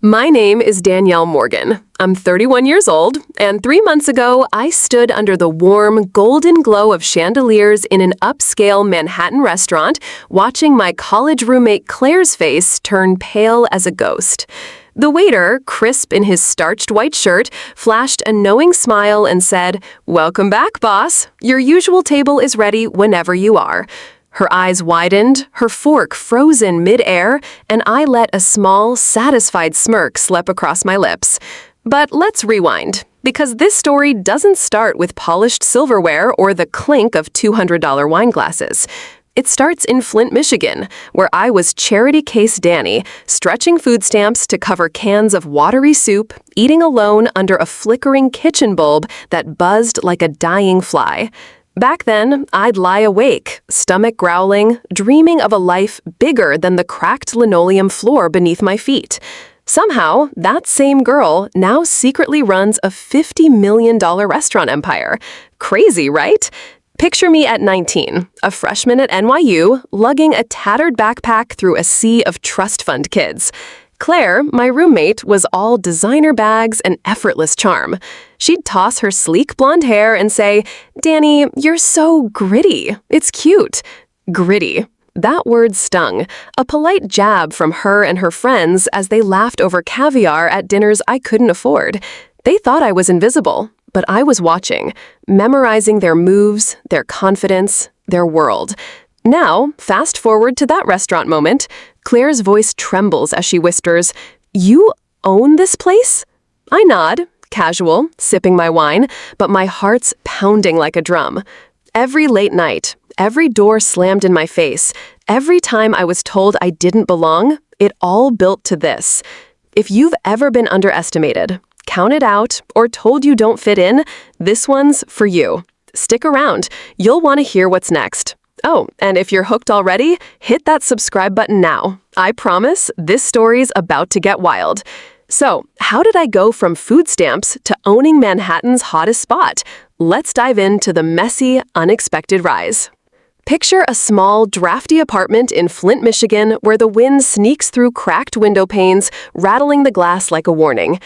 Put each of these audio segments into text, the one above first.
My name is Danielle Morgan. I'm 31 years old, and 3 months ago, I stood under the warm, golden glow of chandeliers in an upscale Manhattan restaurant, watching my college roommate Claire's face turn pale as a ghost. The waiter, crisp in his starched white shirt, flashed a knowing smile and said, "Welcome back, boss. Your usual table is ready whenever you are." Her eyes widened, her fork frozen mid-air, and I let a small, satisfied smirk slip across my lips. But let's rewind, because this story doesn't start with polished silverware or the clink of $200 wine glasses. It starts in Flint, Michigan, where I was Charity Case Danny, stretching food stamps to cover cans of watery soup, eating alone under a flickering kitchen bulb that buzzed like a dying fly. Back then, I'd lie awake, stomach growling, dreaming of a life bigger than the cracked linoleum floor beneath my feet. Somehow, that same girl now secretly runs a $50 million restaurant empire. Crazy, right? Picture me at 19, a freshman at NYU, lugging a tattered backpack through a sea of trust fund kids. Claire, my roommate, was all designer bags and effortless charm. She'd toss her sleek blonde hair and say, "Danny, you're so gritty. It's cute." Gritty. That word stung, a polite jab from her and her friends as they laughed over caviar at dinners I couldn't afford. They thought I was invisible, but I was watching, memorizing their moves, their confidence, their world. Now, fast forward to that restaurant moment. Claire's voice trembles as she whispers, "You own this place?" I nod, casual, sipping my wine, but my heart's pounding like a drum. Every late night, every door slammed in my face, every time I was told I didn't belong, it all built to this. If you've ever been underestimated, counted out, or told you don't fit in, this one's for you. Stick around. You'll want to hear what's next. Oh, and if you're hooked already, hit that subscribe button now. I promise this story's about to get wild. So, how did I go from food stamps to owning Manhattan's hottest spot? Let's dive into the messy, unexpected rise. Picture a small, drafty apartment in Flint, Michigan, where the wind sneaks through cracked window panes, rattling the glass like a warning.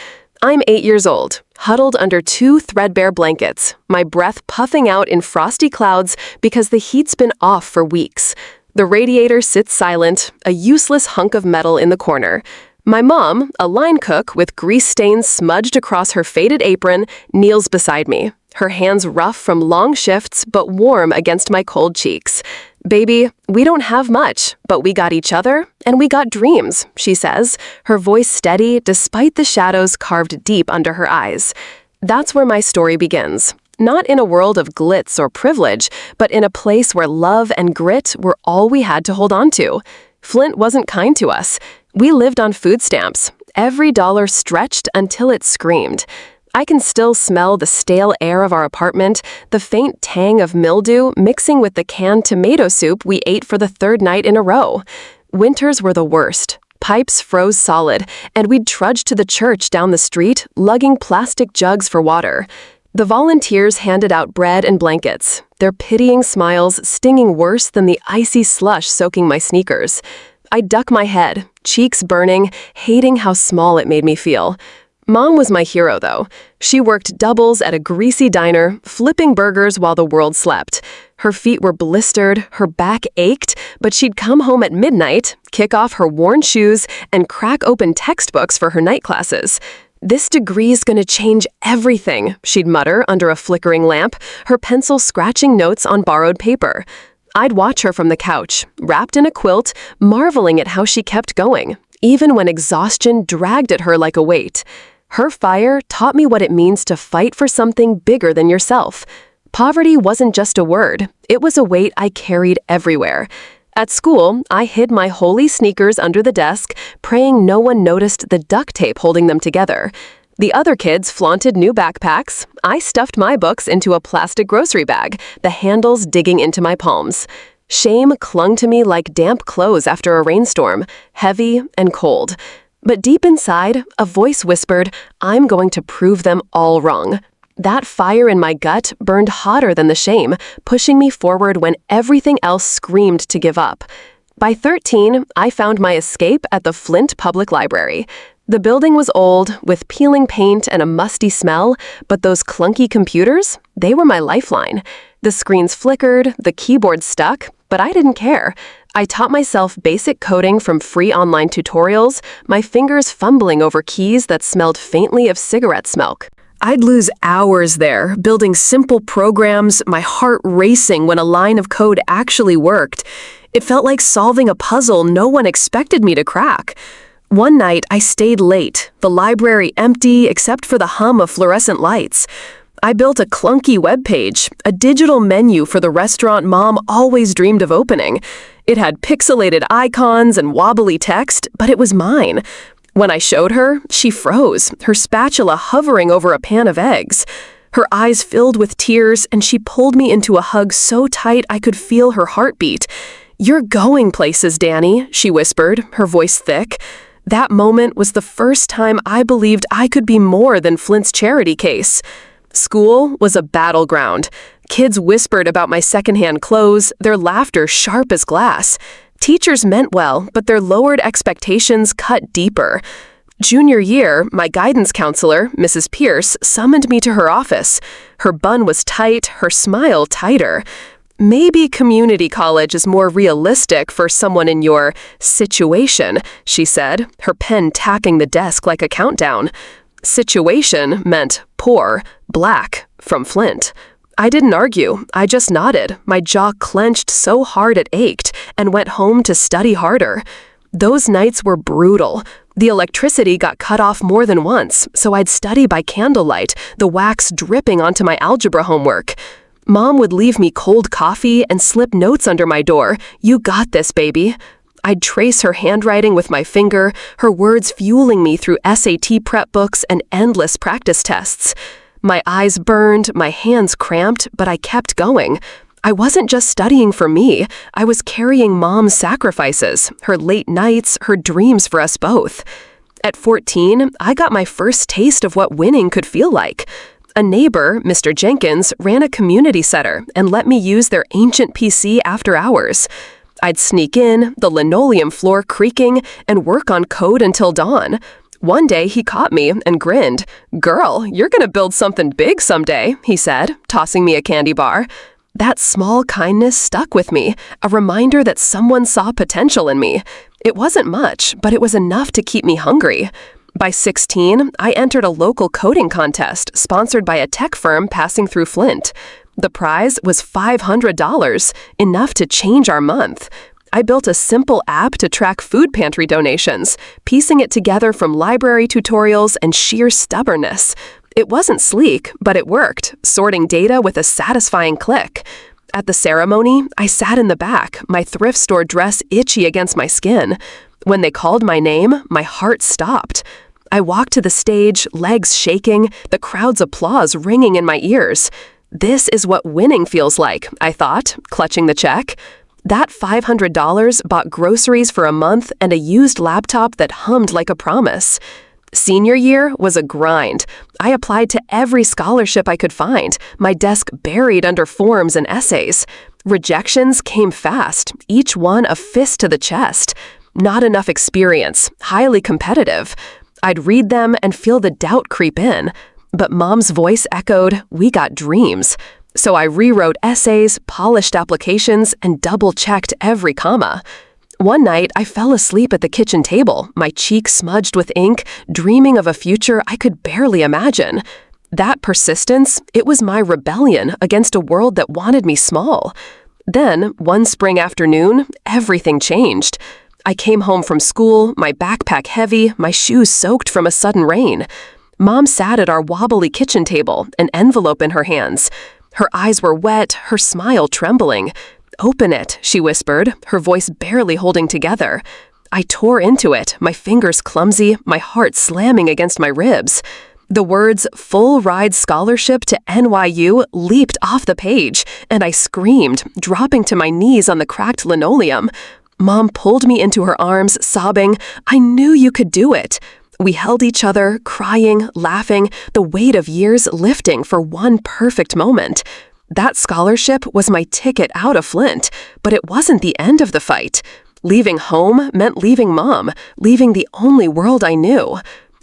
I'm 8 years old, huddled under 2 threadbare blankets, my breath puffing out in frosty clouds because the heat's been off for weeks. The radiator sits silent, a useless hunk of metal in the corner. My mom, a line cook with grease stains smudged across her faded apron, kneels beside me, her hands rough from long shifts but warm against my cold cheeks. "Baby, we don't have much, but we got each other, and we got dreams," she says, her voice steady despite the shadows carved deep under her eyes. That's where my story begins. Not in a world of glitz or privilege, but in a place where love and grit were all we had to hold on to. Flint wasn't kind to us. We lived on food stamps, every dollar stretched until it screamed. I can still smell the stale air of our apartment, the faint tang of mildew mixing with the canned tomato soup we ate for the 3rd night in a row. Winters were the worst. Pipes froze solid, and we'd trudge to the church down the street, lugging plastic jugs for water. The volunteers handed out bread and blankets, their pitying smiles stinging worse than the icy slush soaking my sneakers. I'd duck my head, cheeks burning, hating how small it made me feel. Mom was my hero, though. She worked doubles at a greasy diner, flipping burgers while the world slept. Her feet were blistered, her back ached, but she'd come home at midnight, kick off her worn shoes, and crack open textbooks for her night classes. "This degree's gonna change everything," she'd mutter under a flickering lamp, her pencil scratching notes on borrowed paper. I'd watch her from the couch, wrapped in a quilt, marveling at how she kept going, even when exhaustion dragged at her like a weight. Her fire taught me what it means to fight for something bigger than yourself. Poverty wasn't just a word, it was a weight I carried everywhere. At school, I hid my holy sneakers under the desk, praying no one noticed the duct tape holding them together. The other kids flaunted new backpacks. I stuffed my books into a plastic grocery bag, the handles digging into my palms. Shame clung to me like damp clothes after a rainstorm, heavy and cold. But deep inside, a voice whispered, "I'm going to prove them all wrong." That fire in my gut burned hotter than the shame, pushing me forward when everything else screamed to give up. By 13, I found my escape at the Flint Public Library. The building was old, with peeling paint and a musty smell, but those clunky computers, they were my lifeline. The screens flickered, the keyboard stuck, but I didn't care. I taught myself basic coding from free online tutorials, my fingers fumbling over keys that smelled faintly of cigarette smoke. I'd lose hours there, building simple programs, my heart racing when a line of code actually worked. It felt like solving a puzzle no one expected me to crack. One night, I stayed late, the library empty except for the hum of fluorescent lights. I built a clunky web page, a digital menu for the restaurant Mom always dreamed of opening. It had pixelated icons and wobbly text, but it was mine. When I showed her, she froze, her spatula hovering over a pan of eggs. Her eyes filled with tears, and she pulled me into a hug so tight I could feel her heartbeat. "You're going places, Danny," she whispered, her voice thick. That moment was the first time I believed I could be more than Flint's charity case. School was a battleground. Kids whispered about my secondhand clothes, their laughter sharp as glass. Teachers meant well, but their lowered expectations cut deeper. Junior year, my guidance counselor, Mrs. Pierce, summoned me to her office. Her bun was tight, her smile tighter. "Maybe community college is more realistic for someone in your situation," she said, her pen tacking the desk like a countdown. Situation meant poor, black, from Flint. I didn't argue. I just nodded, my jaw clenched so hard it ached, and went home to study harder. Those nights were brutal. The electricity got cut off more than once, so I'd study by candlelight, the wax dripping onto my algebra homework. Mom would leave me cold coffee and slip notes under my door. "You got this, baby." I'd trace her handwriting with my finger, her words fueling me through SAT prep books and endless practice tests. My eyes burned, my hands cramped, but I kept going. I wasn't just studying for me. I was carrying Mom's sacrifices, her late nights, her dreams for us both. At 14, I got my first taste of what winning could feel like. A neighbor, Mr. Jenkins, ran a community center and let me use their ancient PC after hours. I'd sneak in, the linoleum floor creaking, and work on code until dawn. One day he caught me and grinned. "Girl, you're gonna build something big someday," he said, tossing me a candy bar. That small kindness stuck with me, a reminder that someone saw potential in me. It wasn't much, but it was enough to keep me hungry. By 16, I entered a local coding contest sponsored by a tech firm passing through Flint. The prize was $500, enough to change our month. I built a simple app to track food pantry donations, piecing it together from library tutorials and sheer stubbornness. It wasn't sleek, but it worked, sorting data with a satisfying click. At the ceremony, I sat in the back, my thrift store dress itchy against my skin. When they called my name, my heart stopped. I walked to the stage, legs shaking, the crowd's applause ringing in my ears. This is what winning feels like, I thought, clutching the check. That $500 bought groceries for a month and a used laptop that hummed like a promise. Senior year was a grind. I applied to every scholarship I could find, my desk buried under forms and essays. Rejections came fast, each one a fist to the chest. Not enough experience, highly competitive. I'd read them and feel the doubt creep in. But Mom's voice echoed, "We got dreams." So I rewrote essays, polished applications, and double-checked every comma. One night, I fell asleep at the kitchen table, my cheek smudged with ink, dreaming of a future I could barely imagine. That persistence, it was my rebellion against a world that wanted me small. Then, one spring afternoon, everything changed. I came home from school, my backpack heavy, my shoes soaked from a sudden rain. Mom sat at our wobbly kitchen table, an envelope in her hands. Her eyes were wet, her smile trembling. "Open it," she whispered, her voice barely holding together. I tore into it, my fingers clumsy, my heart slamming against my ribs. The words "full ride scholarship to NYU" leaped off the page, and I screamed, dropping to my knees on the cracked linoleum. Mom pulled me into her arms, sobbing, "I knew you could do it." We held each other, crying, laughing, the weight of years lifting for one perfect moment. That scholarship was my ticket out of Flint, but it wasn't the end of the fight. Leaving home meant leaving Mom, leaving the only world I knew.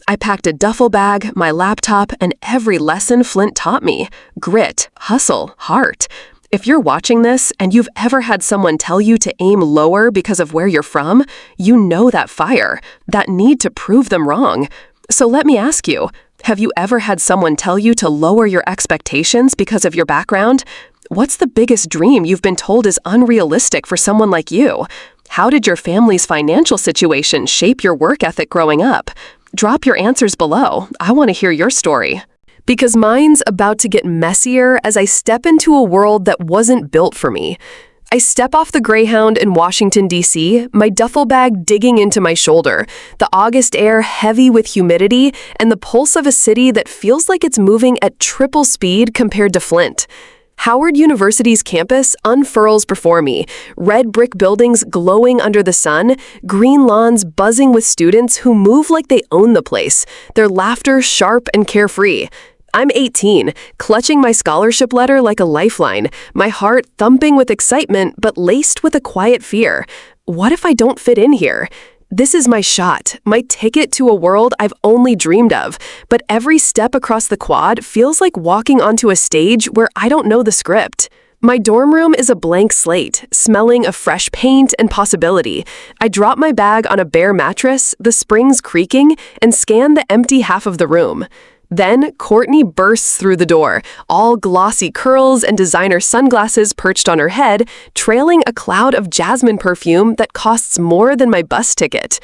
I packed a duffel bag, my laptop, and every lesson Flint taught me. Grit, hustle, heart. If you're watching this and you've ever had someone tell you to aim lower because of where you're from, you know that fire, that need to prove them wrong. So let me ask you, have you ever had someone tell you to lower your expectations because of your background? What's the biggest dream you've been told is unrealistic for someone like you? How did your family's financial situation shape your work ethic growing up? Drop your answers below. I want to hear your story. Because mine's about to get messier as I step into a world that wasn't built for me. I step off the Greyhound in Washington, D.C., my duffel bag digging into my shoulder, the August air heavy with humidity, and the pulse of a city that feels like it's moving at triple speed compared to Flint. Howard University's campus unfurls before me, red brick buildings glowing under the sun, green lawns buzzing with students who move like they own the place, their laughter sharp and carefree. I'm 18, clutching my scholarship letter like a lifeline, my heart thumping with excitement but laced with a quiet fear. What if I don't fit in here? This is my shot, my ticket to a world I've only dreamed of, but every step across the quad feels like walking onto a stage where I don't know the script. My dorm room is a blank slate, smelling of fresh paint and possibility. I drop my bag on a bare mattress, the springs creaking, and scan the empty half of the room. Then Courtney bursts through the door, all glossy curls and designer sunglasses perched on her head, trailing a cloud of jasmine perfume that costs more than my bus ticket.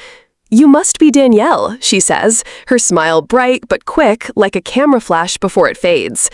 "You must be Danielle," she says, her smile bright but quick like a camera flash before it fades.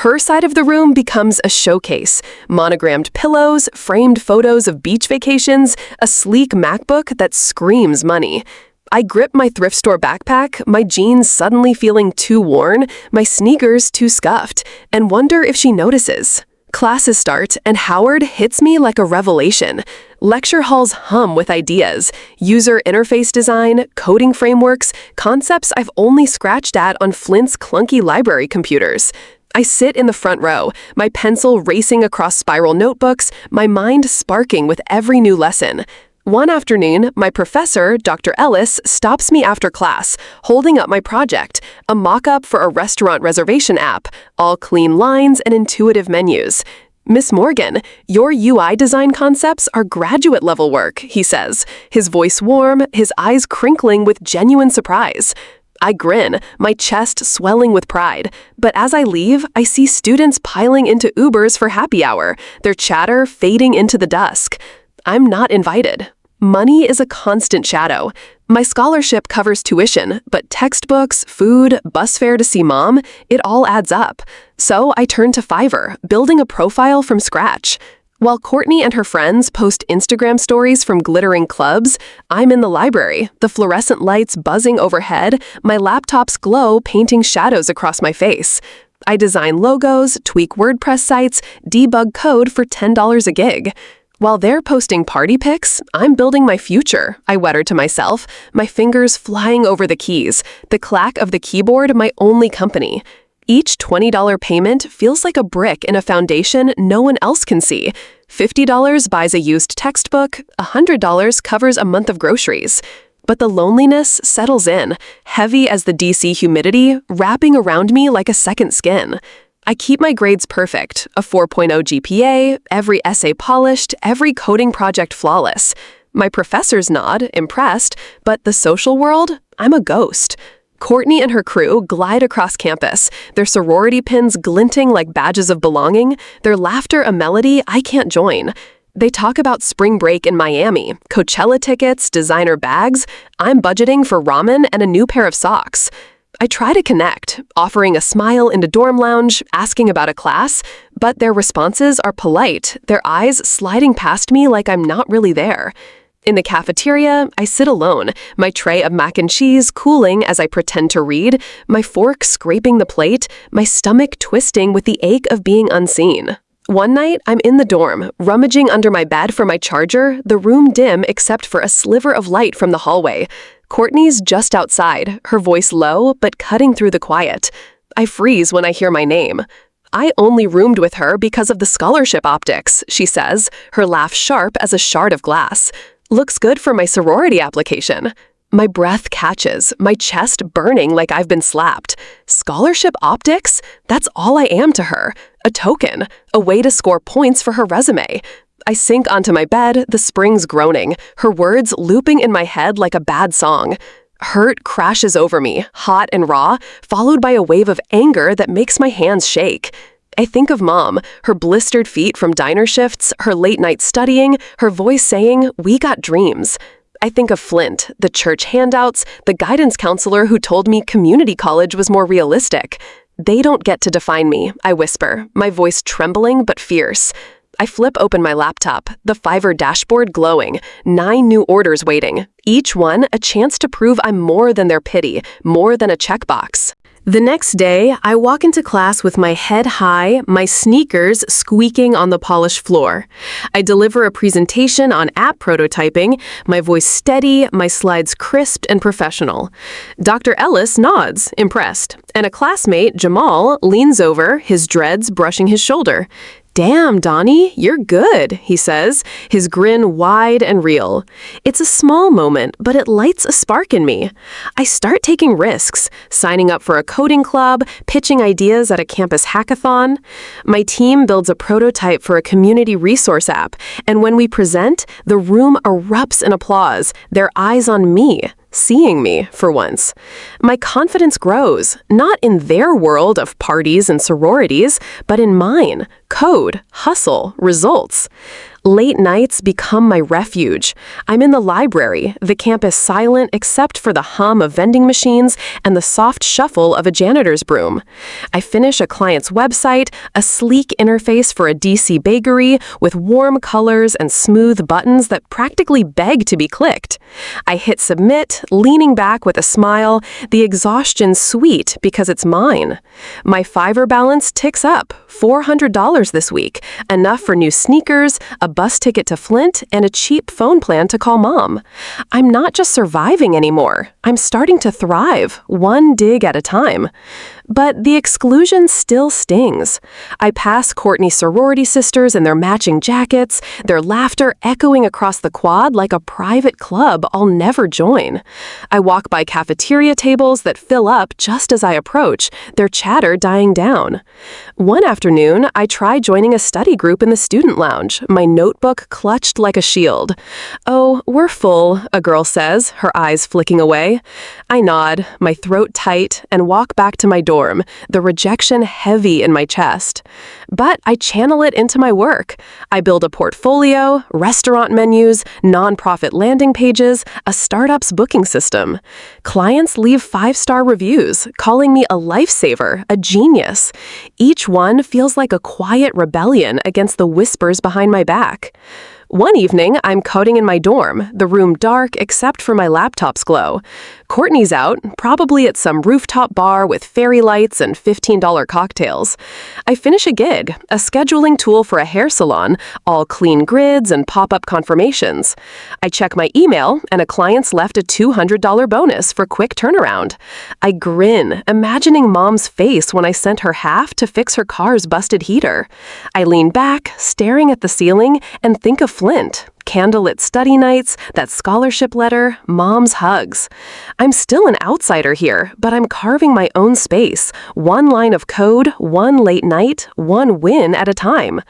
Her side of the room becomes a showcase. Monogrammed pillows, framed photos of beach vacations, a sleek MacBook that screams money. I grip my thrift store backpack, my jeans suddenly feeling too worn, my sneakers too scuffed, and wonder if she notices. Classes start, and Howard hits me like a revelation. Lecture halls hum with ideas, user interface design, coding frameworks, concepts I've only scratched at on Flint's clunky library computers. I sit in the front row, my pencil racing across spiral notebooks, my mind sparking with every new lesson. One afternoon, my professor, Dr. Ellis, stops me after class, holding up my project, a mock-up for a restaurant reservation app, all clean lines and intuitive menus. "Miss Morgan, your UI design concepts are graduate-level work," he says, his voice warm, his eyes crinkling with genuine surprise. I grin, my chest swelling with pride. But as I leave, I see students piling into Ubers for happy hour, their chatter fading into the dusk. I'm not invited. Money is a constant shadow. My scholarship covers tuition, but textbooks, food, bus fare to see mom, it all adds up. So I turn to Fiverr, building a profile from scratch. While Courtney and her friends post Instagram stories from glittering clubs, I'm in the library, the fluorescent lights buzzing overhead, my laptop's glow painting shadows across my face. I design logos, tweak WordPress sites, debug code for $10 a gig. While they're posting party pics, I'm building my future, I wetter to myself, my fingers flying over the keys, the clack of the keyboard my only company. Each $20 payment feels like a brick in a foundation no one else can see. $50 buys a used textbook, $100 covers a month of groceries. But the loneliness settles in, heavy as the DC humidity, wrapping around me like a second skin. I keep my grades perfect, a 4.0 GPA, every essay polished, every coding project flawless. My professors nod, impressed, but the social world? I'm a ghost. Courtney and her crew glide across campus, their sorority pins glinting like badges of belonging, their laughter a melody I can't join. They talk about spring break in Miami, Coachella tickets, designer bags. I'm budgeting for ramen and a new pair of socks. I try to connect, offering a smile in the dorm lounge, asking about a class, but their responses are polite, their eyes sliding past me like I'm not really there. In the cafeteria, I sit alone, my tray of mac and cheese cooling as I pretend to read, my fork scraping the plate, my stomach twisting with the ache of being unseen. One night, I'm in the dorm, rummaging under my bed for my charger, the room dim except for a sliver of light from the hallway. Courtney's just outside, her voice low but cutting through the quiet. I freeze when I hear my name. "I only roomed with her because of the scholarship optics," she says, her laugh sharp as a shard of glass. "Looks good for my sorority application." My breath catches, my chest burning like I've been slapped. Scholarship optics? That's all I am to her. A token, a way to score points for her resume. I sink onto my bed, the springs groaning, her words looping in my head like a bad song. Hurt crashes over me, hot and raw, followed by a wave of anger that makes my hands shake. I think of Mom, her blistered feet from diner shifts, her late night studying, her voice saying, "We got dreams." I think of Flint, the church handouts, the guidance counselor who told me community college was more realistic. They don't get to define me, I whisper, my voice trembling but fierce. I flip open my laptop, the Fiverr dashboard glowing, 9 new orders waiting, each one a chance to prove I'm more than their pity, more than a checkbox. The next day, I walk into class with my head high, my sneakers squeaking on the polished floor. I deliver a presentation on app prototyping, my voice steady, my slides crisp and professional. Dr. Ellis nods, impressed, and a classmate, Jamal, leans over, his dreads brushing his shoulder. "Damn, Donnie, you're good," he says, his grin wide and real. It's a small moment, but it lights a spark in me. I start taking risks, signing up for a coding club, pitching ideas at a campus hackathon. My team builds a prototype for a community resource app, and when we present, the room erupts in applause, their eyes on me. Seeing me, for once. My confidence grows, not in their world of parties and sororities, but in mine. Code, hustle, results. Late nights become my refuge. I'm in the library, the campus silent except for the hum of vending machines and the soft shuffle of a janitor's broom. I finish a client's website, a sleek interface for a DC bakery with warm colors and smooth buttons that practically beg to be clicked. I hit submit, leaning back with a smile, the exhaustion sweet because it's mine. My Fiverr balance ticks up, $400 this week, enough for new sneakers, a bus ticket to Flint, and a cheap phone plan to call Mom. I'm not just surviving anymore. I'm starting to thrive, one dig at a time. But the exclusion still stings. I pass Courtney's sorority sisters in their matching jackets, their laughter echoing across the quad like a private club I'll never join. I walk by cafeteria tables that fill up just as I approach, their chatter dying down. One afternoon, I try joining a study group in the student lounge, my notebook clutched like a shield. "Oh, we're full," a girl says, her eyes flicking away. I nod, my throat tight, and walk back to my dorm, the rejection heavy in my chest. But I channel it into my work. I build a portfolio, restaurant menus, nonprofit landing pages, a startup's booking system. Clients leave 5-star reviews, calling me a lifesaver, a genius. Each one feels like a quiet rebellion against the whispers behind my back. One evening, I'm coding in my dorm, the room dark except for my laptop's glow. Courtney's out, probably at some rooftop bar with fairy lights and $15 cocktails. I finish a gig, a scheduling tool for a hair salon, all clean grids and pop-up confirmations. I check my email, and a client's left a $200 bonus for quick turnaround. I grin, imagining Mom's face when I sent her half to fix her car's busted heater. I lean back, staring at the ceiling, and think of Flint. Candlelit study nights, that scholarship letter, Mom's hugs. I'm still an outsider here, but I'm carving my own space, one line of code, one late night, one win at a time.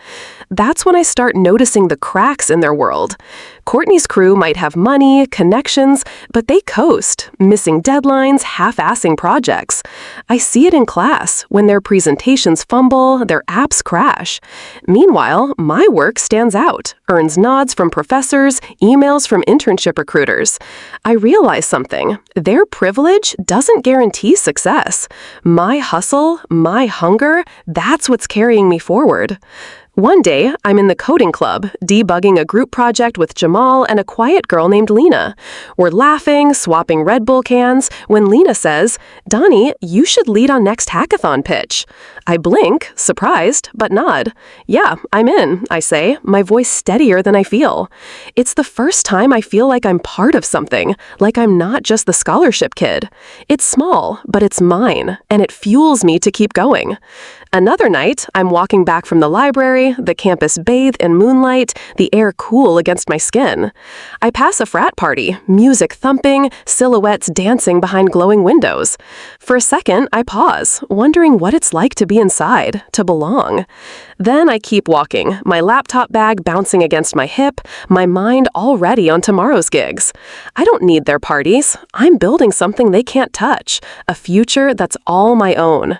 That's when I start noticing the cracks in their world. Courtney's crew might have money, connections, but they coast, missing deadlines, half-assing projects. I see it in class, when their presentations fumble, their apps crash. Meanwhile, my work stands out, earns nods from professors, emails from internship recruiters. I realize something. Their privilege doesn't guarantee success. My hustle, my hunger, that's what's carrying me forward. One day, I'm in the coding club, debugging a group project with Jamal and a quiet girl named Lena. We're laughing, swapping Red Bull cans, when Lena says, "Donnie, you should lead on next hackathon pitch." I blink, surprised, but nod. "Yeah, I'm in," I say, my voice steadier than I feel. It's the first time I feel like I'm part of something, like I'm not just the scholarship kid. It's small, but it's mine, and it fuels me to keep going. Another night, I'm walking back from the library, day, the campus bathe in moonlight, the air cool against my skin. I pass a frat party, music thumping, silhouettes dancing behind glowing windows. For a second, I pause, wondering what it's like to be inside, to belong. Then I keep walking, my laptop bag bouncing against my hip, my mind already on tomorrow's gigs. I don't need their parties. I'm building something they can't touch, a future that's all my own.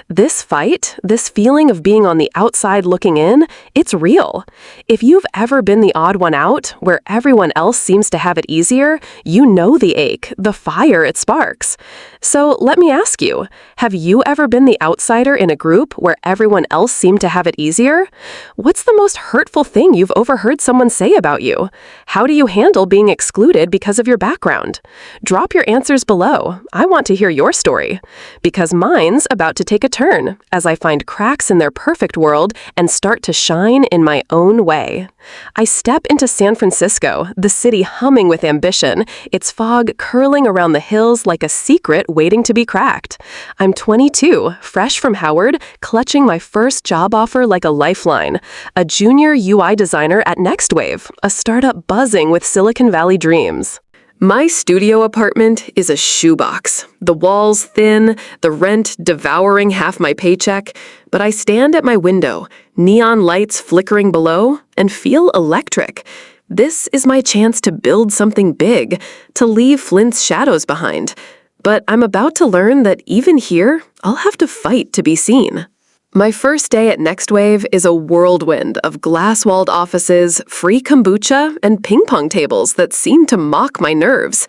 This fight, this feeling of being on the outside looking in, it's real. If you've ever been the odd one out, where everyone else seems to have it easier, you know the ache, the fire it sparks. So let me ask you, have you ever been the outsider in a group where everyone else seemed to have it easier? What's the most hurtful thing you've overheard someone say about you? How do you handle being excluded because of your background? Drop your answers below. I want to hear your story. Because mine's about to take a turn as I find cracks in their perfect world and start to shine in my own way. I step into San Francisco, the city humming with ambition, its fog curling around the hills like a secret waiting to be cracked. I'm 22, fresh from Howard, clutching my first job offer like a lifeline, a junior UI designer at NextWave, a startup buzzing with Silicon Valley dreams. My studio apartment is a shoebox, the walls thin, the rent devouring half my paycheck, but I stand at my window, neon lights flickering below, and feel electric. This is my chance to build something big, to leave Flint's shadows behind. But I'm about to learn that even here, I'll have to fight to be seen. My first day at NextWave is a whirlwind of glass-walled offices, free kombucha, and ping-pong tables that seem to mock my nerves.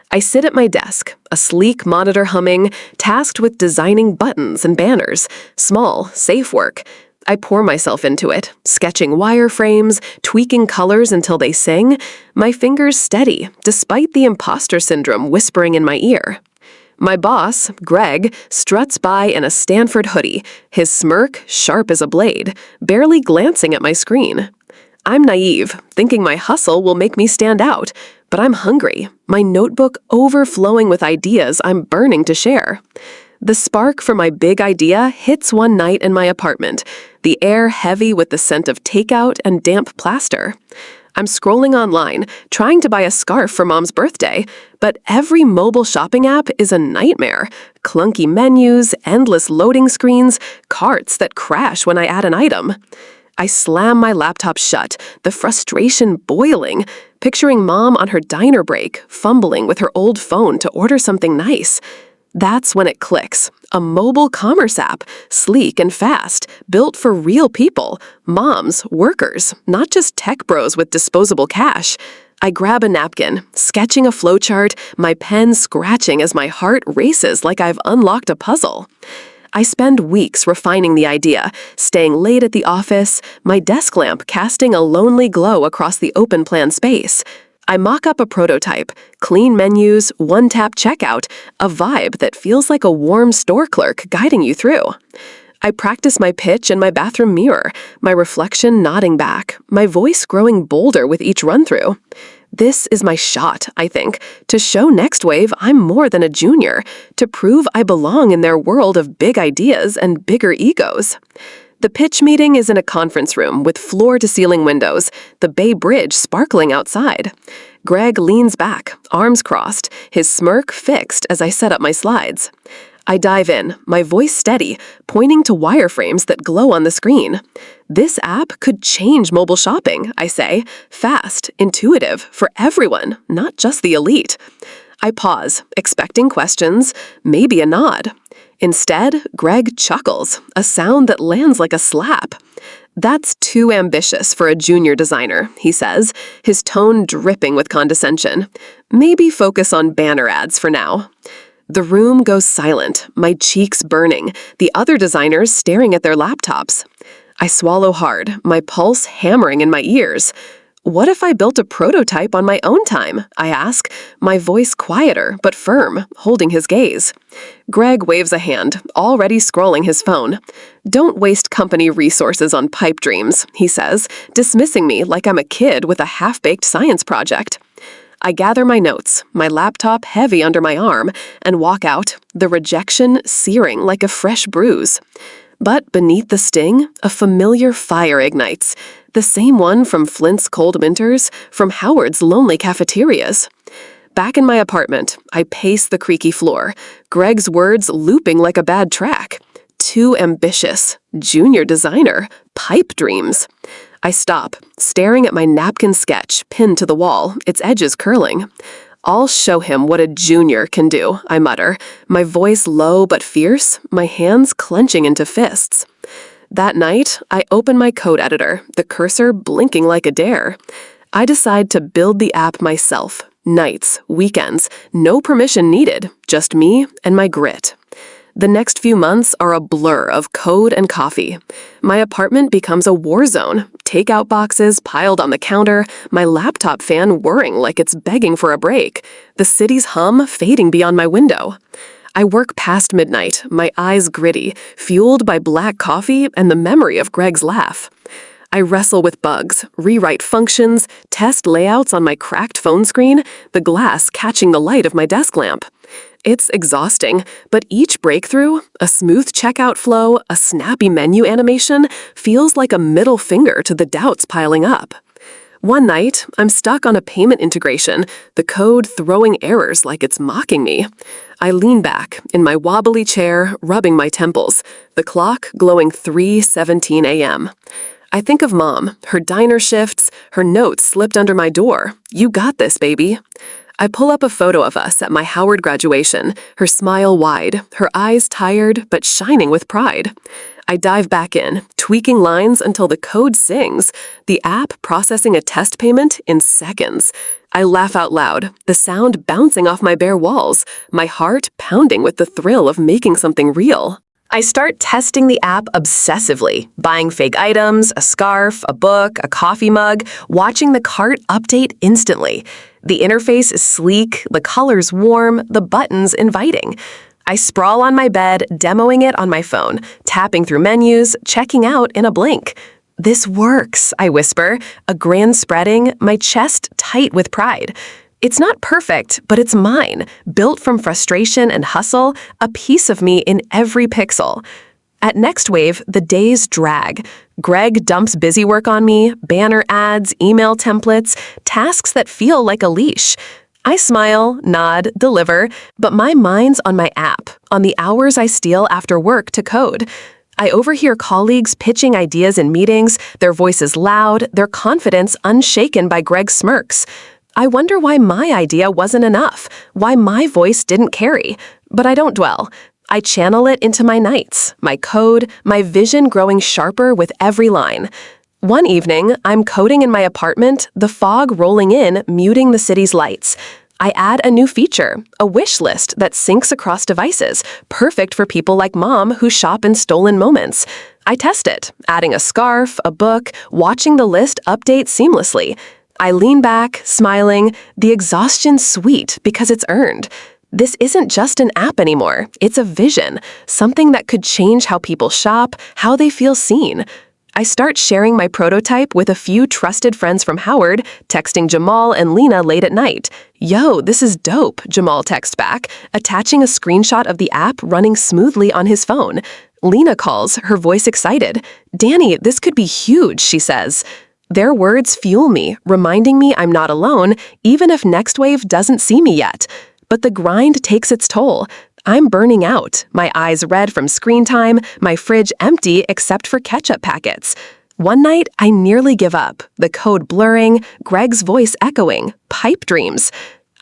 I sit at my desk, a sleek monitor humming, tasked with designing buttons and banners, small, safe work. I pour myself into it, sketching wireframes, tweaking colors until they sing, my fingers steady, despite the imposter syndrome whispering in my ear. My boss, Greg, struts by in a Stanford hoodie, his smirk sharp as a blade, barely glancing at my screen. I'm naive, thinking my hustle will make me stand out, but I'm hungry, my notebook overflowing with ideas I'm burning to share. The spark for my big idea hits one night in my apartment, the air heavy with the scent of takeout and damp plaster. I'm scrolling online, trying to buy a scarf for Mom's birthday, but every mobile shopping app is a nightmare. Clunky menus, endless loading screens, carts that crash when I add an item. I slam my laptop shut, the frustration boiling, picturing Mom on her diner break, fumbling with her old phone to order something nice. That's when it clicks. A mobile commerce app, sleek and fast, built for real people, moms, workers, not just tech bros with disposable cash. I grab a napkin, sketching a flowchart, my pen scratching as my heart races like I've unlocked a puzzle. I spend weeks refining the idea, staying late at the office, my desk lamp casting a lonely glow across the open plan space. I mock up a prototype, clean menus, one-tap checkout, a vibe that feels like a warm store clerk guiding you through. I practice my pitch in my bathroom mirror, my reflection nodding back, my voice growing bolder with each run-through. This is my shot, I think, to show NextWave I'm more than a junior, to prove I belong in their world of big ideas and bigger egos. The pitch meeting is in a conference room with floor-to-ceiling windows, the Bay Bridge sparkling outside. Greg leans back, arms crossed, his smirk fixed as I set up my slides. I dive in, my voice steady, pointing to wireframes that glow on the screen. This app could change mobile shopping, I say, fast, intuitive, for everyone, not just the elite. I pause, expecting questions, maybe a nod. Instead, Greg chuckles, a sound that lands like a slap. "That's too ambitious for a junior designer," he says, his tone dripping with condescension. "Maybe focus on banner ads for now." The room goes silent, my cheeks burning, the other designers staring at their laptops. I swallow hard, my pulse hammering in my ears. "What if I built a prototype on my own time?" I ask, my voice quieter but firm, holding his gaze. Greg waves a hand, already scrolling his phone. "Don't waste company resources on pipe dreams," he says, dismissing me like I'm a kid with a half-baked science project. I gather my notes, my laptop heavy under my arm, and walk out, the rejection searing like a fresh bruise. But beneath the sting, a familiar fire ignites. The same one from Flint's cold winters, from Howard's lonely cafeterias. Back in my apartment, I pace the creaky floor, Greg's words looping like a bad track. Too ambitious, junior designer, pipe dreams. I stop, staring at my napkin sketch pinned to the wall, its edges curling. I'll show him what a junior can do, I mutter, my voice low but fierce, my hands clenching into fists. That night, I open my code editor, the cursor blinking like a dare. I decide to build the app myself. Nights, weekends, no permission needed, just me and my grit. The next few months are a blur of code and coffee. My apartment becomes a war zone, takeout boxes piled on the counter, my laptop fan whirring like it's begging for a break, the city's hum fading beyond my window. I work past midnight, my eyes gritty, fueled by black coffee and the memory of Greg's laugh. I wrestle with bugs, rewrite functions, test layouts on my cracked phone screen, the glass catching the light of my desk lamp. It's exhausting, but each breakthrough, a smooth checkout flow, a snappy menu animation, feels like a middle finger to the doubts piling up. One night, I'm stuck on a payment integration, the code throwing errors like it's mocking me. I lean back, in my wobbly chair, rubbing my temples, the clock glowing 3:17 a.m. I think of Mom, her diner shifts, her notes slipped under my door. You got this, baby. I pull up a photo of us at my Howard graduation, her smile wide, her eyes tired but shining with pride. I dive back in, tweaking lines until the code sings, the app processing a test payment in seconds. I laugh out loud, the sound bouncing off my bare walls, my heart pounding with the thrill of making something real. I start testing the app obsessively, buying fake items, a scarf, a book, a coffee mug, watching the cart update instantly. The interface is sleek, the colors warm, the buttons inviting. I sprawl on my bed, demoing it on my phone, tapping through menus, checking out in a blink. This works, I whisper, a grin spreading, my chest tight with pride. It's not perfect, but it's mine, built from frustration and hustle, a piece of me in every pixel. At Next Wave, the days drag. Greg dumps busy work on me, banner ads, email templates, tasks that feel like a leash. I smile, nod, deliver, but my mind's on my app, on the hours I steal after work to code. I overhear colleagues pitching ideas in meetings, their voices loud, their confidence unshaken by Greg's smirks. I wonder why my idea wasn't enough, why my voice didn't carry. But I don't dwell. I channel it into my nights, my code, my vision growing sharper with every line. One evening, I'm coding in my apartment, the fog rolling in, muting the city's lights. I add a new feature, a wish list that syncs across devices, perfect for people like Mom who shop in stolen moments. I test it, adding a scarf, a book, watching the list update seamlessly. I lean back, smiling, the exhaustion sweet because it's earned. This isn't just an app anymore. It's a vision, something that could change how people shop, how they feel seen. I start sharing my prototype with a few trusted friends from Howard, texting Jamal and Lena late at night. Yo, this is dope, Jamal texts back, attaching a screenshot of the app running smoothly on his phone. Lena calls, her voice excited. Danny, this could be huge, she says. Their words fuel me, reminding me I'm not alone, even if Next Wave doesn't see me yet. But the grind takes its toll. I'm burning out, my eyes red from screen time, my fridge empty except for ketchup packets. One night, I nearly give up, the code blurring, Greg's voice echoing, pipe dreams.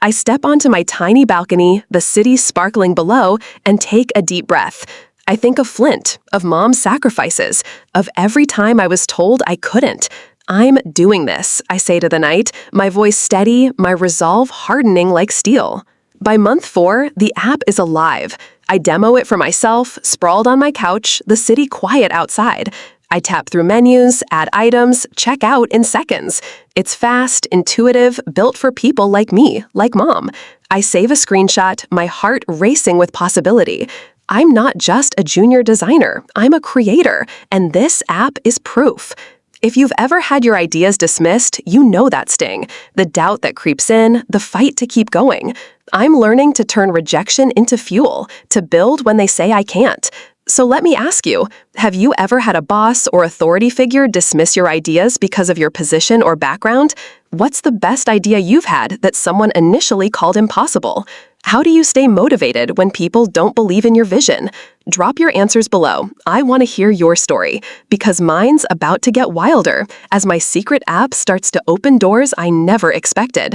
I step onto my tiny balcony, the city sparkling below, and take a deep breath. I think of Flint, of Mom's sacrifices, of every time I was told I couldn't. I'm doing this, I say to the night, my voice steady, my resolve hardening like steel. By month 4, the app is alive. I demo it for myself, sprawled on my couch, the city quiet outside. I tap through menus, add items, check out in seconds. It's fast, intuitive, built for people like me, like Mom. I save a screenshot, my heart racing with possibility. I'm not just a junior designer, I'm a creator, and this app is proof. If you've ever had your ideas dismissed, you know that sting, the doubt that creeps in, the fight to keep going. I'm learning to turn rejection into fuel, to build when they say I can't. So let me ask you, have you ever had a boss or authority figure dismiss your ideas because of your position or background? What's the best idea you've had that someone initially called impossible? How do you stay motivated when people don't believe in your vision? Drop your answers below. I want to hear your story, because mine's about to get wilder as my secret app starts to open doors I never expected.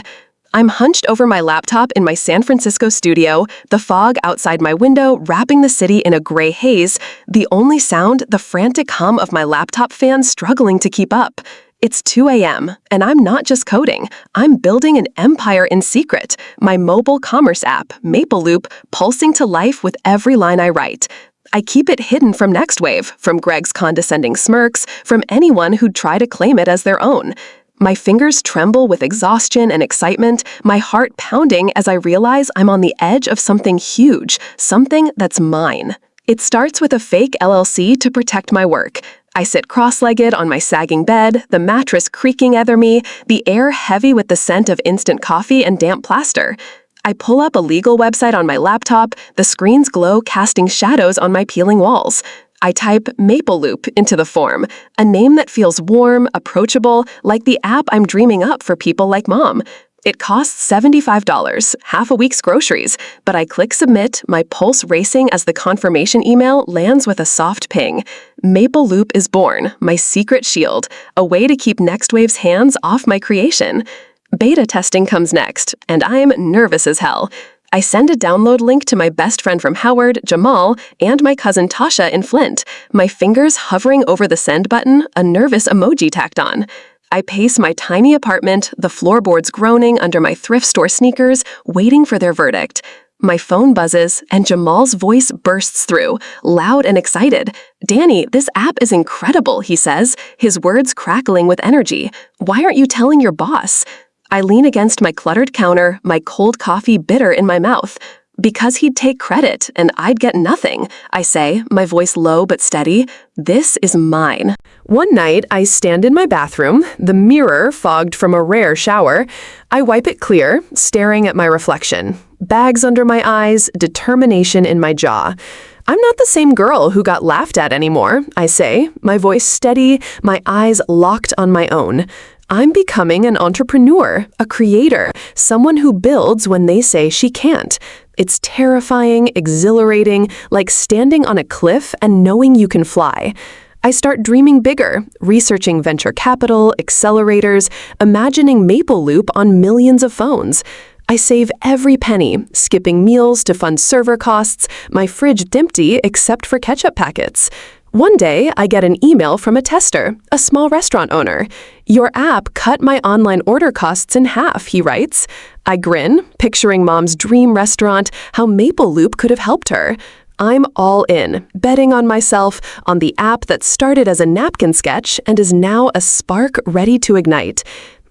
I'm hunched over my laptop in my San Francisco studio, the fog outside my window wrapping the city in a gray haze, the only sound the frantic hum of my laptop fan struggling to keep up. It's 2 a.m., and I'm not just coding. I'm building an empire in secret, my mobile commerce app, Maple pulsing to life with every line I write. I keep it hidden from Nextwave, from Greg's condescending smirks, from anyone who'd try to claim it as their own. My fingers tremble with exhaustion and excitement, my heart pounding as I realize I'm on the edge of something huge, something that's mine. It starts with a fake LLC to protect my work. I sit cross-legged on my sagging bed, the mattress creaking under me, the air heavy with the scent of instant coffee and damp plaster. I pull up a legal website on my laptop, the screen's glow casting shadows on my peeling walls. I type Maple into the form, a name that feels warm, approachable, like the app I'm dreaming up for people like Mom. It costs $75, half a week's groceries, but I click submit, my pulse racing as the confirmation email lands with a soft ping. Maple is born, my secret shield, a way to keep Nextwave's hands off my creation. Beta testing comes next, and I'm nervous as hell. I send a download link to my best friend from Howard, Jamal, and my cousin Tasha in Flint, my fingers hovering over the send button, a nervous emoji tacked on. I pace my tiny apartment, the floorboards groaning under my thrift store sneakers, waiting for their verdict. My phone buzzes, and Jamal's voice bursts through, loud and excited. "Danny, this app is incredible," he says, his words crackling with energy. "Why aren't you telling your boss?" I lean against my cluttered counter, my cold coffee bitter in my mouth. "Because he'd take credit, and I'd get nothing," I say, my voice low but steady. "This is mine." One night, I stand in my bathroom, the mirror fogged from a rare shower. I wipe it clear, staring at my reflection. Bags under my eyes, determination in my jaw. "I'm not the same girl who got laughed at anymore," I say, my voice steady, my eyes locked on my own. "I'm becoming an entrepreneur, a creator, someone who builds when they say she can't." It's terrifying, exhilarating, like standing on a cliff and knowing you can fly. I start dreaming bigger, researching venture capital, accelerators, imagining Maple on millions of phones. I save every penny, skipping meals to fund server costs, my fridge empty except for ketchup packets. One day, I get an email from a tester, a small restaurant owner. "Your app cut my online order costs in half," he writes. I grin, picturing Mom's dream restaurant, how Maple could have helped her. I'm all in, betting on myself, on the app that started as a napkin sketch and is now a spark ready to ignite.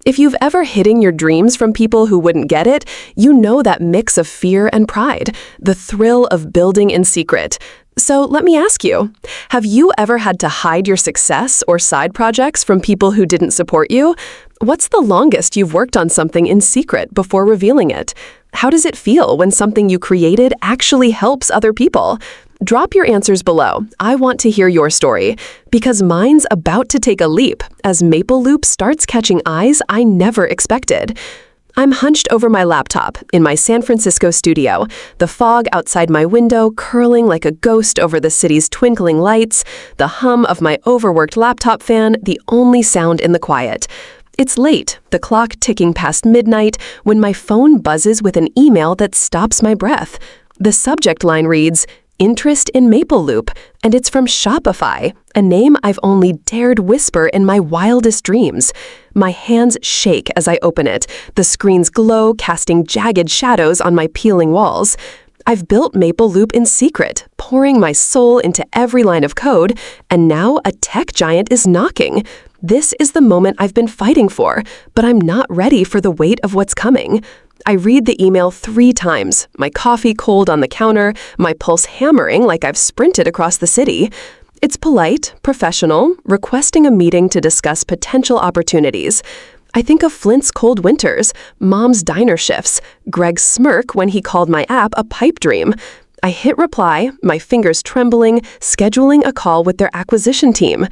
If you've ever hidden your dreams from people who wouldn't get it, you know that mix of fear and pride, the thrill of building in secret. So let me ask you, have you ever had to hide your success or side projects from people who didn't support you? What's the longest you've worked on something in secret before revealing it? How does it feel when something you created actually helps other people? Drop your answers below. I want to hear your story, because mine's about to take a leap as Maple starts catching eyes I never expected. I'm hunched over my laptop in my San Francisco studio, the fog outside my window curling like a ghost over the city's twinkling lights, the hum of my overworked laptop fan the only sound in the quiet. It's late, the clock ticking past midnight, when my phone buzzes with an email that stops my breath. The subject line reads, "Interest in Maple and it's from Shopify, a name I've only dared whisper in my wildest dreams. My hands shake as I open it, the screen's glow casting jagged shadows on my peeling walls. I've built Maple in secret, pouring my soul into every line of code, and now a tech giant is knocking. This is the moment I've been fighting for, but I'm not ready for the weight of what's coming. I read the email 3 times, my coffee cold on the counter, my pulse hammering like I've sprinted across the city. It's polite, professional, requesting a meeting to discuss potential opportunities. I think of Flint's cold winters, Mom's diner shifts, Greg's smirk when he called my app a pipe dream. I hit reply, my fingers trembling, scheduling a call with their acquisition team.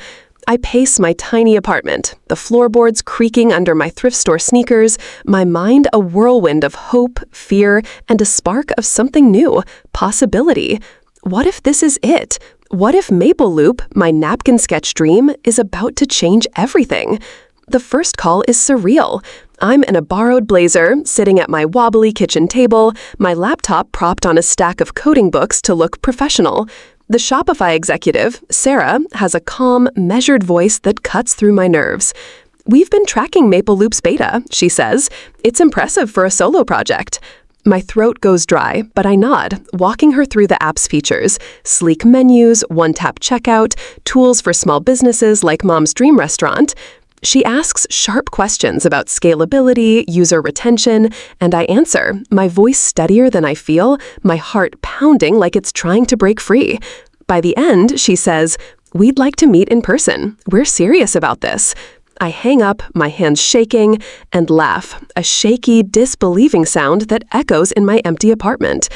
I pace my tiny apartment, the floorboards creaking under my thrift store sneakers, my mind a whirlwind of hope, fear, and a spark of something new, possibility. What if this is it? What if Maple Loop, my napkin sketch dream, is about to change everything? The first call is surreal. I'm in a borrowed blazer, sitting at my wobbly kitchen table, my laptop propped on a stack of coding books to look professional. The Shopify executive, Sarah, has a calm, measured voice that cuts through my nerves. "We've been tracking Maple Loop's beta," she says. "It's impressive for a solo project." My throat goes dry, but I nod, walking her through the app's features: sleek menus, one-tap checkout, tools for small businesses like Mom's Dream Restaurant. She asks sharp questions about scalability, user retention, and I answer, my voice steadier than I feel, my heart pounding like it's trying to break free. By the end, she says, "We'd like to meet in person. We're serious about this." I hang up, my hands shaking, and laugh, a shaky, disbelieving sound that echoes in my empty apartment.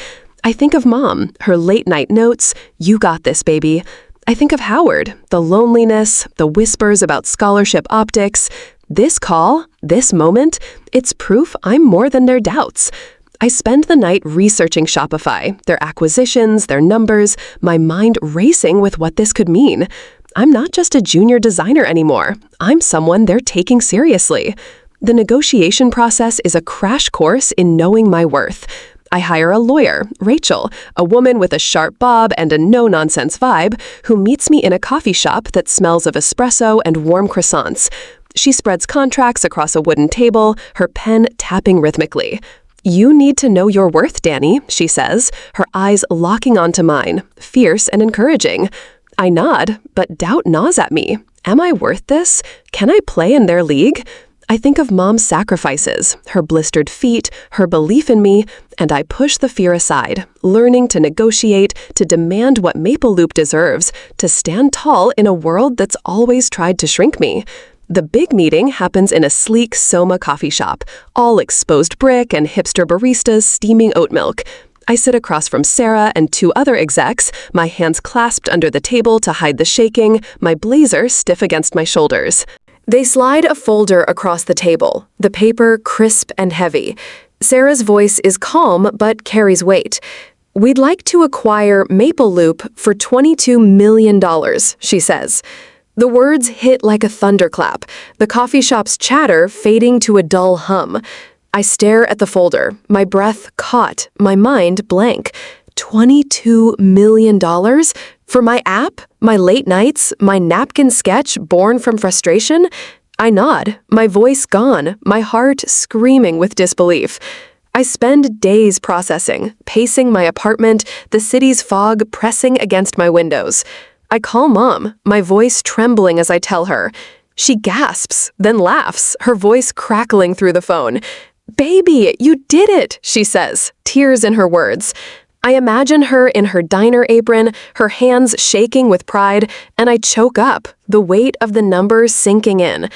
I think of Mom, her late-night notes, "You got this, baby." I think of Howard, the loneliness, the whispers about scholarship optics. This call, this moment, it's proof I'm more than their doubts. I spend the night researching Shopify, their acquisitions, their numbers, my mind racing with what this could mean. I'm not just a junior designer anymore. I'm someone they're taking seriously. The negotiation process is a crash course in knowing my worth. I hire a lawyer, Rachel, a woman with a sharp bob and a no-nonsense vibe, who meets me in a coffee shop that smells of espresso and warm croissants. She spreads contracts across a wooden table, her pen tapping rhythmically. "You need to know your worth, Danny," she says, her eyes locking onto mine, fierce and encouraging. I nod, but doubt gnaws at me. Am I worth this? Can I play in their league? I think of Mom's sacrifices, her blistered feet, her belief in me, and I push the fear aside, learning to negotiate, to demand what Maple Loop deserves, to stand tall in a world that's always tried to shrink me. The big meeting happens in a sleek Soma coffee shop, all exposed brick and hipster baristas steaming oat milk. I sit across from Sarah and two other execs, my hands clasped under the table to hide the shaking, my blazer stiff against my shoulders. They slide a folder across the table, the paper crisp and heavy. Sarah's voice is calm but carries weight. "We'd like to acquire Maple Loop for $22 million, she says. The words hit like a thunderclap, the coffee shop's chatter fading to a dull hum. I stare at the folder, my breath caught, my mind blank. $22 million? For my app? My late nights? My napkin sketch born from frustration? I nod, my voice gone, my heart screaming with disbelief. I spend days processing, pacing my apartment, the city's fog pressing against my windows. I call Mom, my voice trembling as I tell her. She gasps, then laughs, her voice crackling through the phone. "Baby, you did it," she says, tears in her words. I imagine her in her diner apron, her hands shaking with pride, and I choke up, the weight of the numbers sinking in.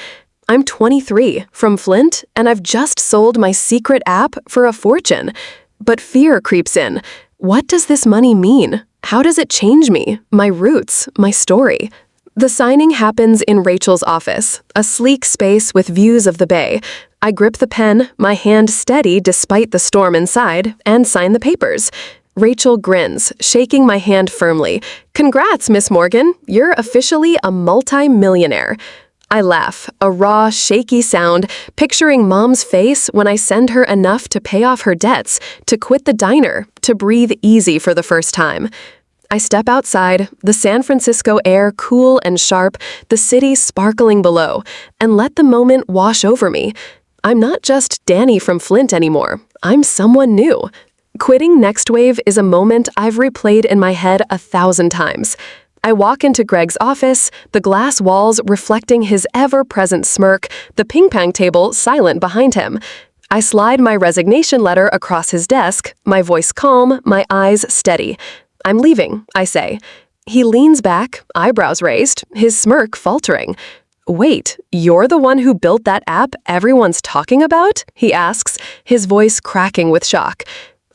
I'm 23, from Flint, and I've just sold my secret app for a fortune. But fear creeps in. What does this money mean? How does it change me, my roots, my story? The signing happens in Rachel's office, a sleek space with views of the bay. I grip the pen, my hand steady despite the storm inside, and sign the papers. Rachel grins, shaking my hand firmly. "Congrats, Miss Morgan. You're officially a multi-millionaire." I laugh, a raw, shaky sound, picturing Mom's face when I send her enough to pay off her debts, to quit the diner, to breathe easy for the first time. I step outside, the San Francisco air cool and sharp, the city sparkling below, and let the moment wash over me. I'm not just Danny from Flint anymore. I'm someone new. Quitting Next Wave is a moment I've replayed in my head 1,000 times. I walk into Greg's office, the glass walls reflecting his ever-present smirk, the ping-pong table silent behind him. I slide my resignation letter across his desk, my voice calm, my eyes steady. "I'm leaving," I say. He leans back, eyebrows raised, his smirk faltering. "Wait, you're the one who built that app everyone's talking about?" he asks, his voice cracking with shock.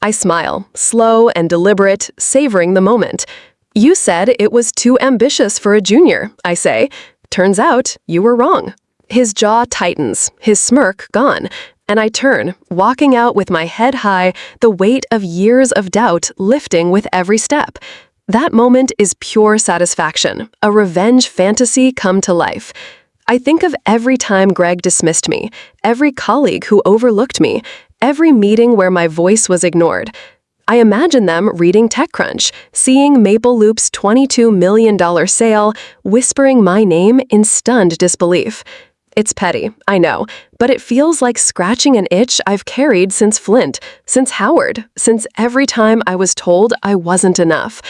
I smile, slow and deliberate, savoring the moment. You said it was too ambitious for a junior, I say. Turns out you were wrong. His jaw tightens, his smirk gone, and I turn, walking out with my head high, the weight of years of doubt lifting with every step. That moment is pure satisfaction, a revenge fantasy come to life. I think of every time Greg dismissed me, every colleague who overlooked me, every meeting where my voice was ignored. I imagine them reading TechCrunch, seeing Maple Loop's $22 million sale, whispering my name in stunned disbelief. It's petty, I know, but it feels like scratching an itch I've carried since Flint, since Howard, since every time I was told I wasn't enough.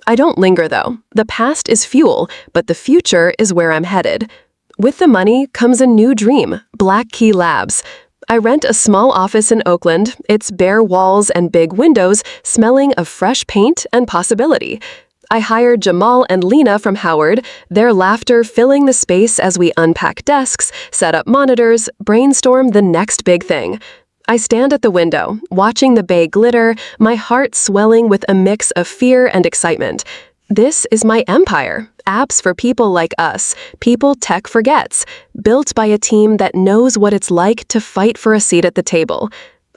I don't linger, though. The past is fuel, but the future is where I'm headed. With the money comes a new dream, Black Key Labs. I rent a small office in Oakland, its bare walls and big windows smelling of fresh paint and possibility. I hired Jamal and Lena from Howard, their laughter filling the space as we unpack desks, set up monitors, brainstorm the next big thing. I stand at the window, watching the bay glitter, my heart swelling with a mix of fear and excitement. This is my empire, apps for people like us, people tech forgets, built by a team that knows what it's like to fight for a seat at the table.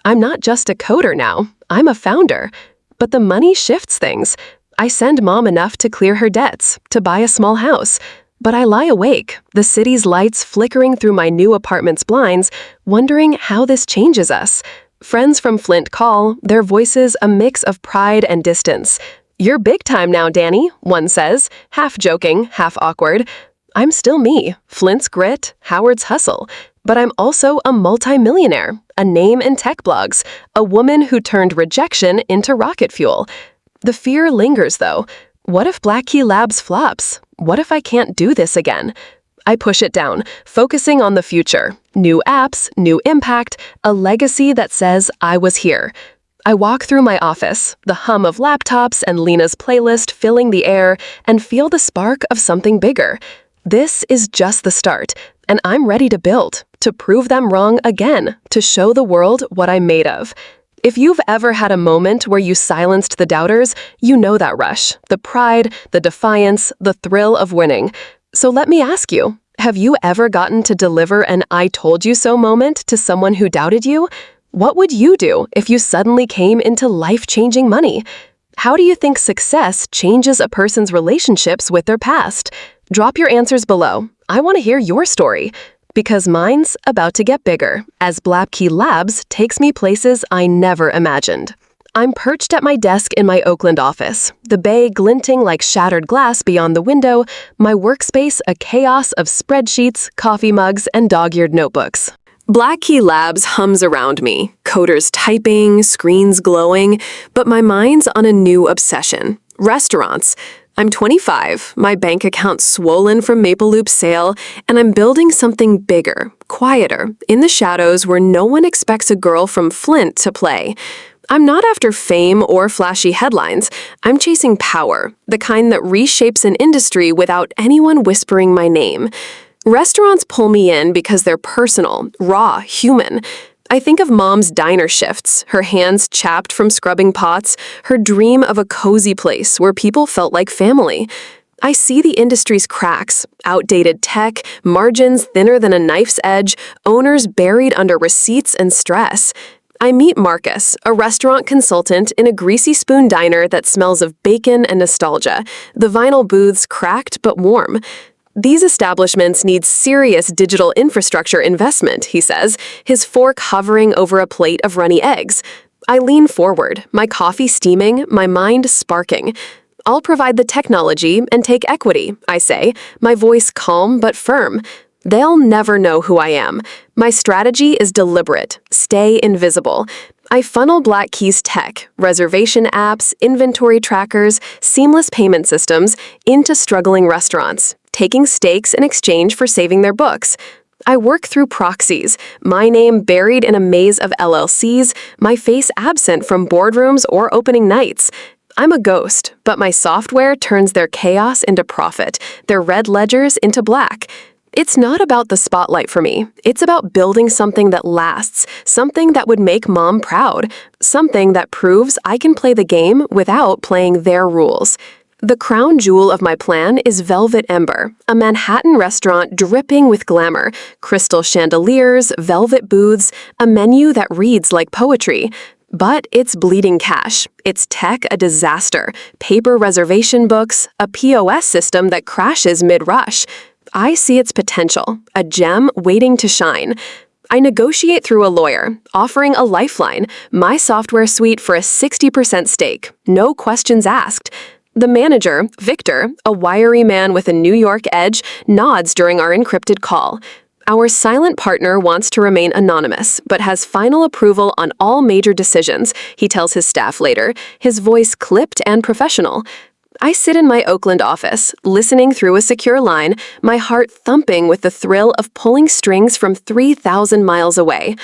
I'm not just a coder now, I'm a founder. But the money shifts things. I send mom enough to clear her debts, to buy a small house. But I lie awake, the city's lights flickering through my new apartment's blinds, wondering how this changes us. Friends from Flint call, their voices a mix of pride and distance. "You're big time now, Danny," one says, half joking, half awkward. I'm still me, Flint's grit, Howard's hustle. But I'm also a multimillionaire, a name in tech blogs, a woman who turned rejection into rocket fuel. The fear lingers, though. What if Black Key Labs flops? What if I can't do this again? I push it down, focusing on the future. New apps, new impact, a legacy that says I was here. I walk through my office, the hum of laptops and Lena's playlist filling the air, and feel the spark of something bigger. This is just the start, and I'm ready to build, to prove them wrong again, to show the world what I'm made of. If you've ever had a moment where you silenced the doubters, you know that rush, the pride, the defiance, the thrill of winning. So let me ask you, have you ever gotten to deliver an I told you so moment to someone who doubted you? What would you do if you suddenly came into life-changing money? How do you think success changes a person's relationships with their past? Drop your answers below. I want to hear your story. Because mine's about to get bigger, as Black Key Labs takes me places I never imagined. I'm perched at my desk in my Oakland office, the bay glinting like shattered glass beyond the window, my workspace a chaos of spreadsheets, coffee mugs, and dog-eared notebooks. Black Key Labs hums around me, coders typing, screens glowing, but my mind's on a new obsession: restaurants. I'm 25, my bank account swollen from Maple Loop's sale, and I'm building something bigger, quieter, in the shadows where no one expects a girl from Flint to play. I'm not after fame or flashy headlines. I'm chasing power, the kind that reshapes an industry without anyone whispering my name. Restaurants pull me in because they're personal, raw, human. I think of Mom's diner shifts, her hands chapped from scrubbing pots, her dream of a cozy place where people felt like family. I see the industry's cracks, outdated tech, margins thinner than a knife's edge, owners buried under receipts and stress. I meet Marcus, a restaurant consultant in a greasy spoon diner that smells of bacon and nostalgia, the vinyl booths cracked but warm. These establishments need serious digital infrastructure investment, he says, his fork hovering over a plate of runny eggs. I lean forward, my coffee steaming, my mind sparking. I'll provide the technology and take equity, I say, my voice calm but firm. They'll never know who I am. My strategy is deliberate. Stay invisible. I funnel Black Key's tech, reservation apps, inventory trackers, seamless payment systems into struggling restaurants, taking stakes in exchange for saving their books. I work through proxies, my name buried in a maze of LLCs, my face absent from boardrooms or opening nights. I'm a ghost, but my software turns their chaos into profit, their red ledgers into black. It's not about the spotlight for me. It's about building something that lasts, something that would make Mom proud, something that proves I can play the game without playing their rules. The crown jewel of my plan is Velvet Ember, a Manhattan restaurant dripping with glamour, crystal chandeliers, velvet booths, a menu that reads like poetry. But it's bleeding cash. It's tech a disaster, paper reservation books, a POS system that crashes mid-rush. I see its potential, a gem waiting to shine. I negotiate through a lawyer, offering a lifeline, my software suite for a 60% stake, no questions asked. The manager, Victor, a wiry man with a New York edge, nods during our encrypted call. Our silent partner wants to remain anonymous, but has final approval on all major decisions, he tells his staff later, his voice clipped and professional. I sit in my Oakland office, listening through a secure line, my heart thumping with the thrill of pulling strings from 3,000 miles away.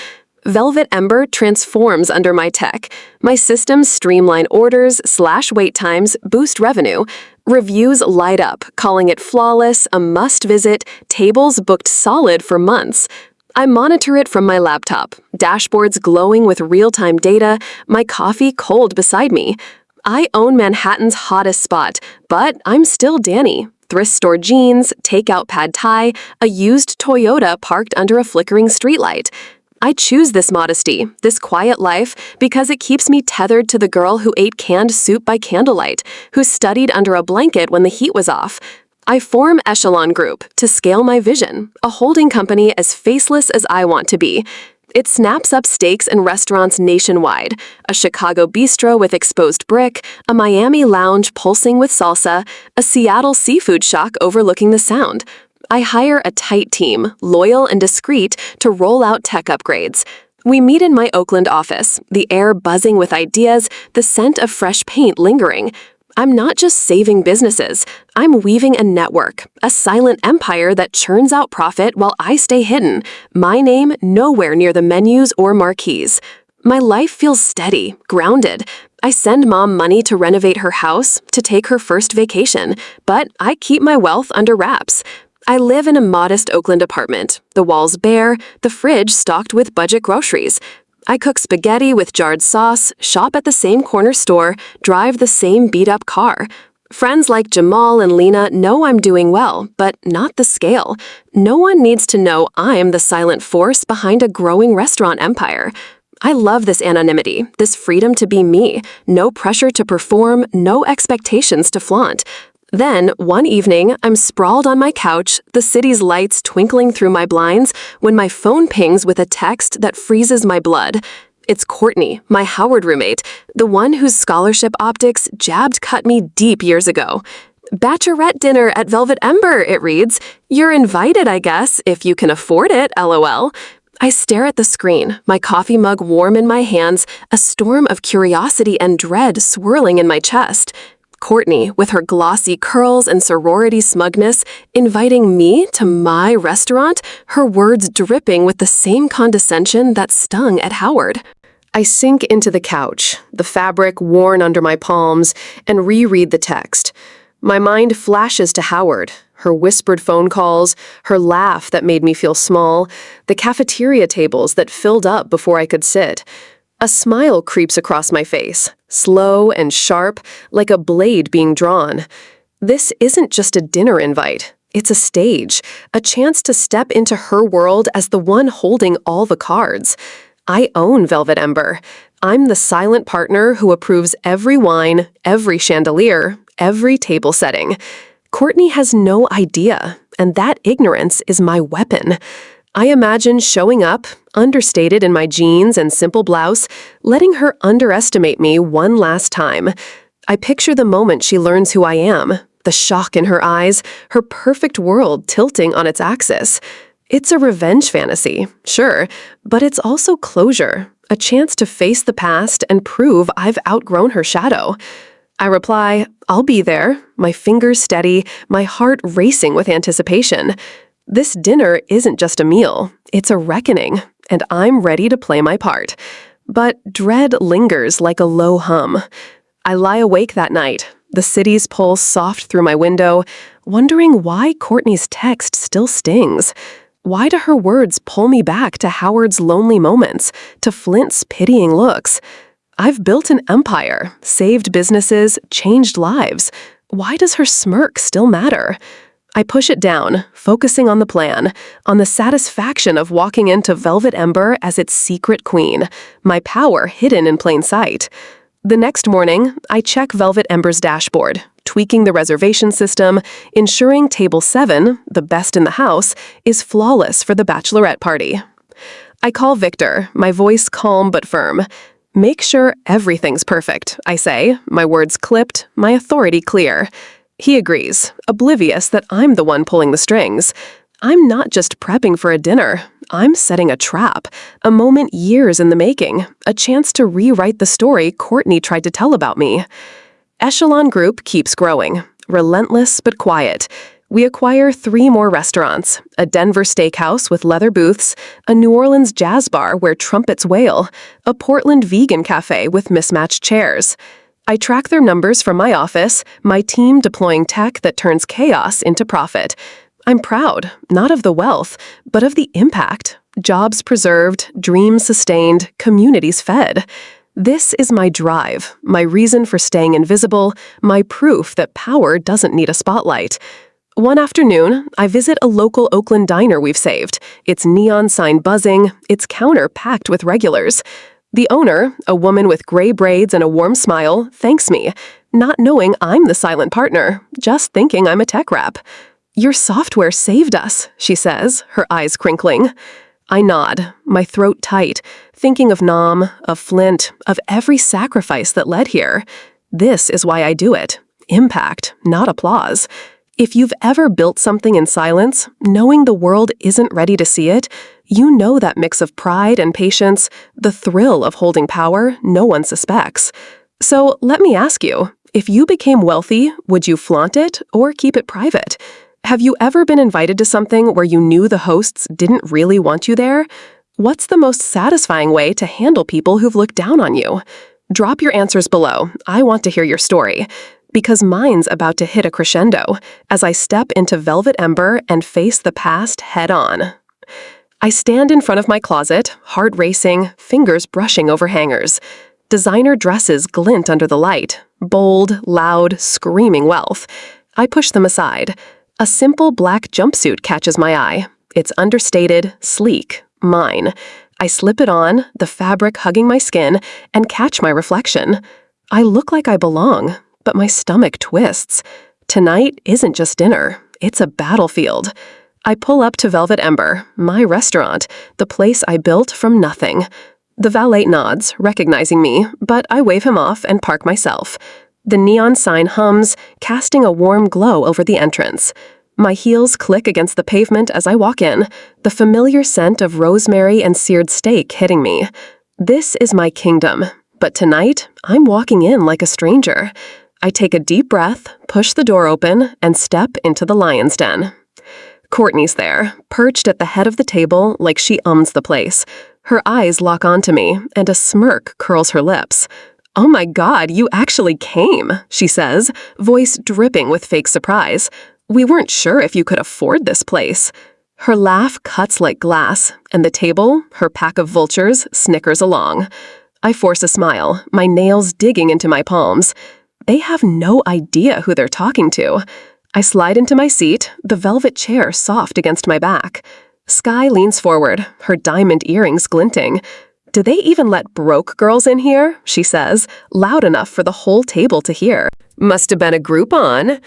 Velvet Ember transforms under my tech. My systems streamline orders, slash wait times, boost revenue. Reviews light up, calling it flawless, a must-visit, tables booked solid for months. I monitor it from my laptop, dashboards glowing with real-time data, my coffee cold beside me. I own Manhattan's hottest spot, but I'm still Danny. Thrift store jeans, takeout pad thai, a used Toyota parked under a flickering streetlight. I choose this modesty, this quiet life, because it keeps me tethered to the girl who ate canned soup by candlelight, who studied under a blanket when the heat was off. I form Echelon Group to scale my vision, a holding company as faceless as I want to be. It snaps up steaks and restaurants nationwide, a Chicago bistro with exposed brick, a Miami lounge pulsing with salsa, a Seattle seafood shack overlooking the Sound. I hire a tight team, loyal and discreet, to roll out tech upgrades. We meet in my Oakland office, the air buzzing with ideas, the scent of fresh paint lingering. I'm not just saving businesses, I'm weaving a network, a silent empire that churns out profit while I stay hidden, my name nowhere near the menus or marquees. My life feels steady, grounded. I send Mom money to renovate her house, to take her first vacation, but I keep my wealth under wraps. I live in a modest Oakland apartment, the walls bare, the fridge stocked with budget groceries. I cook spaghetti with jarred sauce, shop at the same corner store, drive the same beat-up car. Friends like Jamal and Lena know I'm doing well, but not the scale. No one needs to know I'm the silent force behind a growing restaurant empire. I love this anonymity, this freedom to be me, no pressure to perform, no expectations to flaunt. Then, one evening, I'm sprawled on my couch, the city's lights twinkling through my blinds, when my phone pings with a text that freezes my blood. It's Courtney, my Howard roommate, the one whose scholarship optics cut me deep years ago. Bachelorette dinner at Velvet Ember, it reads. You're invited, I guess, if you can afford it, LOL. I stare at the screen, my coffee mug warm in my hands, a storm of curiosity and dread swirling in my chest. Courtney, with her glossy curls and sorority smugness, inviting me to my restaurant, her words dripping with the same condescension that stung at Howard. I sink into the couch, the fabric worn under my palms, and reread the text. My mind flashes to Howard, her whispered phone calls, her laugh that made me feel small, the cafeteria tables that filled up before I could sit. A smile creeps across my face, slow and sharp, like a blade being drawn. This isn't just a dinner invite. It's a stage, a chance to step into her world as the one holding all the cards. I own Velvet Ember. I'm the silent partner who approves every wine, every chandelier, every table setting. Courtney has no idea, and that ignorance is my weapon. I imagine showing up, understated in my jeans and simple blouse, letting her underestimate me one last time. I picture the moment she learns who I am, the shock in her eyes, her perfect world tilting on its axis. It's a revenge fantasy, sure, but it's also closure, a chance to face the past and prove I've outgrown her shadow. I reply, I'll be there, my fingers steady, my heart racing with anticipation. This dinner isn't just a meal, it's a reckoning, and I'm ready to play my part. But dread lingers like a low hum. I lie awake that night, the city's pulse soft through my window, wondering why Courtney's text still stings. Why do her words pull me back to Howard's lonely moments, to Flint's pitying looks? I've built an empire, saved businesses, changed lives. Why does her smirk still matter? I push it down, focusing on the plan, on the satisfaction of walking into Velvet Ember as its secret queen, my power hidden in plain sight. The next morning, I check Velvet Ember's dashboard, tweaking the reservation system, ensuring Table 7, the best in the house, is flawless for the bachelorette party. I call Victor, my voice calm but firm. Make sure everything's perfect, I say, my words clipped, my authority clear. He agrees, oblivious that I'm the one pulling the strings. I'm not just prepping for a dinner. I'm setting a trap, a moment years in the making, a chance to rewrite the story Courtney tried to tell about me. Echelon Group keeps growing, relentless but quiet. We acquire 3 more restaurants, a Denver steakhouse with leather booths, a New Orleans jazz bar where trumpets wail, a Portland vegan cafe with mismatched chairs. I track their numbers from my office, my team deploying tech that turns chaos into profit. I'm proud, not of the wealth, but of the impact. Jobs preserved, dreams sustained, communities fed. This is my drive, my reason for staying invisible, my proof that power doesn't need a spotlight. One afternoon, I visit a local Oakland diner we've saved, its neon sign buzzing, its counter packed with regulars. The owner, a woman with gray braids and a warm smile, thanks me, not knowing I'm the silent partner, just thinking I'm a tech rep. "Your software saved us," she says, her eyes crinkling. I nod, my throat tight, thinking of Nam, of Flint, of every sacrifice that led here. This is why I do it. Impact, not applause. If you've ever built something in silence, knowing the world isn't ready to see it, you know that mix of pride and patience, the thrill of holding power no one suspects. So let me ask you, if you became wealthy, would you flaunt it or keep it private? Have you ever been invited to something where you knew the hosts didn't really want you there? What's the most satisfying way to handle people who've looked down on you? Drop your answers below. I want to hear your story. Because mine's about to hit a crescendo as I step into Velvet Ember and face the past head-on. I stand in front of my closet, heart racing, fingers brushing over hangers. Designer dresses glint under the light, bold, loud, screaming wealth. I push them aside. A simple black jumpsuit catches my eye. It's understated, sleek, mine. I slip it on, the fabric hugging my skin, and catch my reflection. I look like I belong. But my stomach twists. Tonight isn't just dinner, it's a battlefield. I pull up to Velvet Ember, my restaurant, the place I built from nothing. The valet nods, recognizing me, but I wave him off and park myself. The neon sign hums, casting a warm glow over the entrance. My heels click against the pavement as I walk in, the familiar scent of rosemary and seared steak hitting me. This is my kingdom, but tonight I'm walking in like a stranger. I take a deep breath, push the door open, and step into the lion's den. Courtney's there, perched at the head of the table like she owns the place. Her eyes lock onto me, and a smirk curls her lips. "Oh my God, you actually came," she says, voice dripping with fake surprise. "We weren't sure if you could afford this place." Her laugh cuts like glass, and the table, her pack of vultures, snickers along. I force a smile, my nails digging into my palms. They have no idea who they're talking to. I slide into my seat, the velvet chair soft against my back. Sky leans forward, her diamond earrings glinting. "Do they even let broke girls in here?" she says, loud enough for the whole table to hear. "Must have been a Groupon."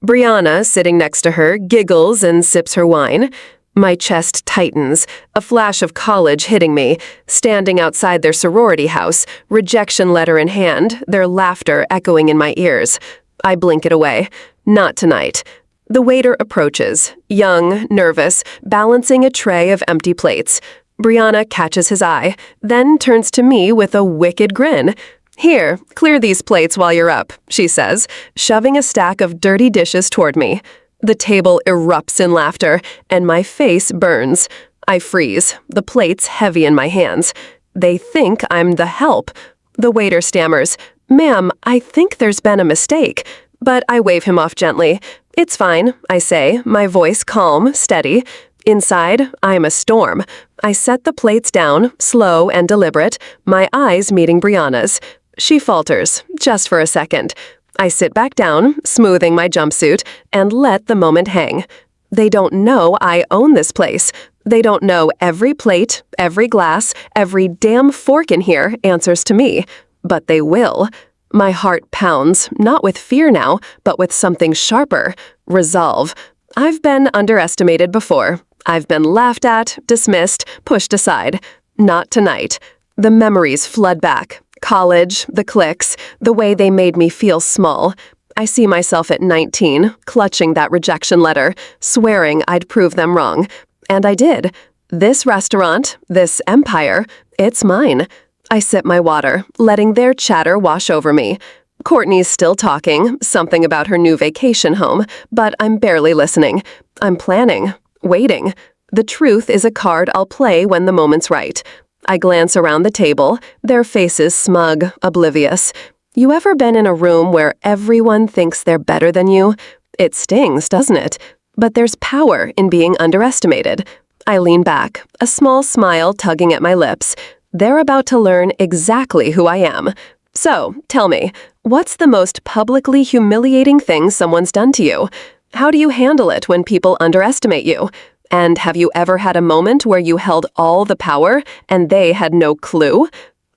Brianna, sitting next to her, giggles and sips her wine. My chest tightens, a flash of college hitting me, standing outside their sorority house, rejection letter in hand, their laughter echoing in my ears. I blink it away. Not tonight. The waiter approaches, young, nervous, balancing a tray of empty plates. Brianna catches his eye, then turns to me with a wicked grin. "Here, clear these plates while you're up," she says, shoving a stack of dirty dishes toward me. The table erupts in laughter, and my face burns. I freeze, the plates heavy in my hands. They think I'm the help. The waiter stammers, "Ma'am, I think there's been a mistake." But I wave him off gently. It's fine, I say, my voice calm, steady. Inside, I'm a storm. I set the plates down, slow and deliberate, my eyes meeting Brianna's. She falters, just for a second. I sit back down, smoothing my jumpsuit, and let the moment hang. They don't know I own this place. They don't know every plate, every glass, every damn fork in here answers to me. But they will. My heart pounds, not with fear now, but with something sharper. Resolve. I've been underestimated before. I've been laughed at, dismissed, pushed aside. Not tonight. The memories flood back. College, the cliques, the way they made me feel small. I see myself at 19, clutching that rejection letter, swearing I'd prove them wrong. And I did. This restaurant, this empire, it's mine. I sip my water, letting their chatter wash over me. Courtney's still talking, something about her new vacation home, but I'm barely listening. I'm planning, waiting. The truth is a card I'll play when the moment's right. I glance around the table, their faces smug, oblivious. You ever been in a room where everyone thinks they're better than you? It stings, doesn't it? But there's power in being underestimated. I lean back, a small smile tugging at my lips. They're about to learn exactly who I am. So, tell me, what's the most publicly humiliating thing someone's done to you? How do you handle it when people underestimate you? And have you ever had a moment where you held all the power and they had no clue?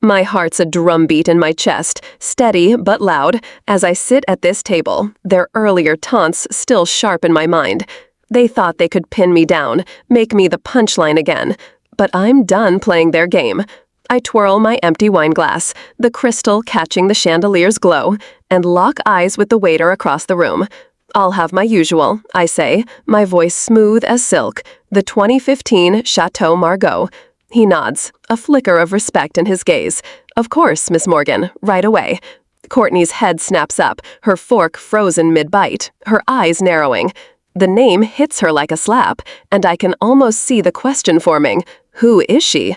My heart's a drumbeat in my chest, steady but loud, as I sit at this table, their earlier taunts still sharp in my mind. They thought they could pin me down, make me the punchline again. But I'm done playing their game. I twirl my empty wine glass, the crystal catching the chandelier's glow, and lock eyes with the waiter across the room. I'll have my usual, I say, my voice smooth as silk, the 2015 Chateau Margaux. He nods, a flicker of respect in his gaze. Of course, Miss Morgan, right away. Courtney's head snaps up, her fork frozen mid-bite, her eyes narrowing. The name hits her like a slap, and I can almost see the question forming. Who is she?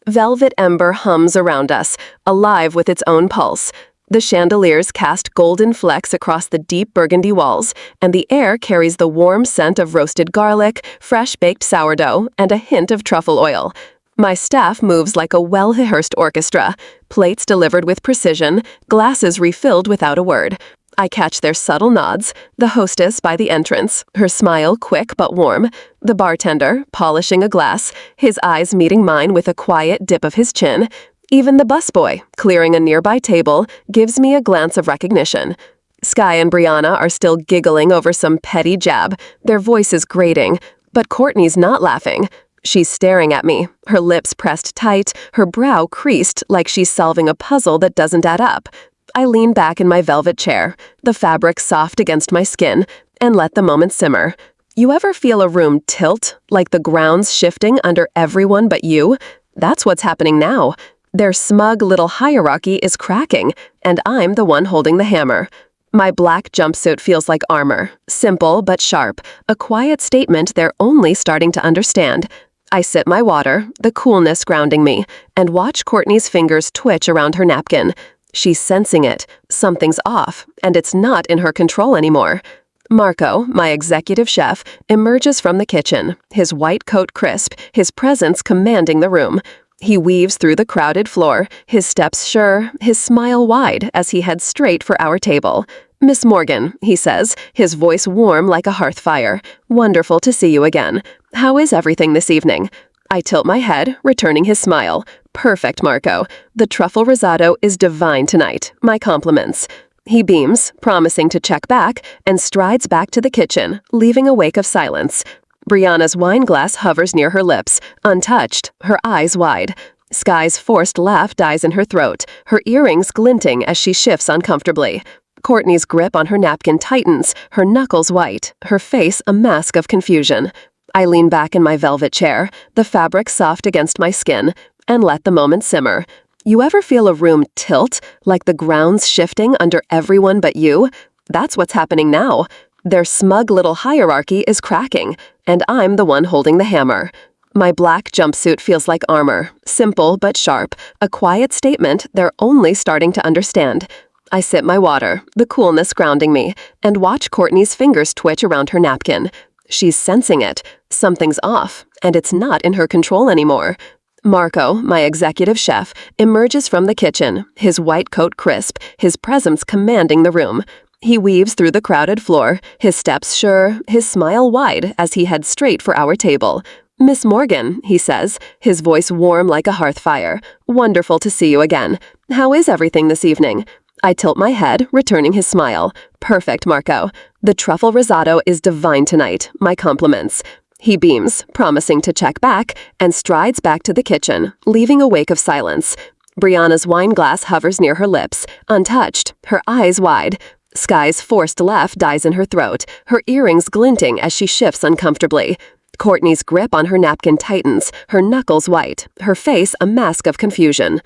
Velvet ember hums around us, alive with its own pulse. The chandeliers cast golden flecks across the deep burgundy walls, and the air carries the warm scent of roasted garlic, fresh-baked sourdough, and a hint of truffle oil. My staff moves like a well-rehearsed orchestra, plates delivered with precision, glasses refilled without a word. I catch their subtle nods, the hostess by the entrance, her smile quick but warm, the bartender, polishing a glass, his eyes meeting mine with a quiet dip of his chin. Even the busboy, clearing a nearby table, gives me a glance of recognition. Sky and Brianna are still giggling over some petty jab, their voices grating, but Courtney's not laughing. She's staring at me, her lips pressed tight, her brow creased like she's solving a puzzle that doesn't add up. I lean back in my velvet chair, the fabric soft against my skin, and let the moment simmer. You ever feel a room tilt, like the ground's shifting under everyone but you? That's what's happening now. Their smug little hierarchy is cracking, and I'm the one holding the hammer. My black jumpsuit feels like armor, simple but sharp, a quiet statement they're only starting to understand. I sip my water, the coolness grounding me, and watch Courtney's fingers twitch around her napkin. She's sensing it. Something's off, and it's not in her control anymore. Marco, my executive chef, emerges from the kitchen, his white coat crisp, his presence commanding the room. He weaves through the crowded floor, his steps sure, his smile wide as he heads straight for our table. Miss Morgan, he says, his voice warm like a hearth fire. Wonderful to see you again. How is everything this evening? I tilt my head, returning his smile. Perfect, Marco. The truffle risotto is divine tonight. My compliments. He beams, promising to check back, and strides back to the kitchen, leaving a wake of silence. Brianna's wine glass hovers near her lips, untouched, her eyes wide. Sky's forced laugh dies in her throat, her earrings glinting as she shifts uncomfortably. Courtney's grip on her napkin tightens, her knuckles white, her face a mask of confusion. I lean back in my velvet chair, the fabric soft against my skin, and let the moment simmer. You ever feel a room tilt, like the ground's shifting under everyone but you? That's what's happening now. Their smug little hierarchy is cracking, and I'm the one holding the hammer. My black jumpsuit feels like armor, simple but sharp, a quiet statement they're only starting to understand. I sip my water, the coolness grounding me, and watch Courtney's fingers twitch around her napkin. She's sensing it. Something's off, and it's not in her control anymore. Marco, my executive chef, emerges from the kitchen, his white coat crisp, his presence commanding the room. He weaves through the crowded floor, his steps sure, his smile wide as he heads straight for our table. "Miss Morgan," he says, his voice warm like a hearth fire. "Wonderful to see you again. How is everything this evening?" I tilt my head, returning his smile. "Perfect, Marco. The truffle risotto is divine tonight. My compliments." He beams, promising to check back, and strides back to the kitchen, leaving a wake of silence. Brianna's wine glass hovers near her lips, untouched, her eyes wide. Sky's forced laugh dies in her throat, her earrings glinting as she shifts uncomfortably. Courtney's grip on her napkin tightens, her knuckles white, her face a mask of confusion.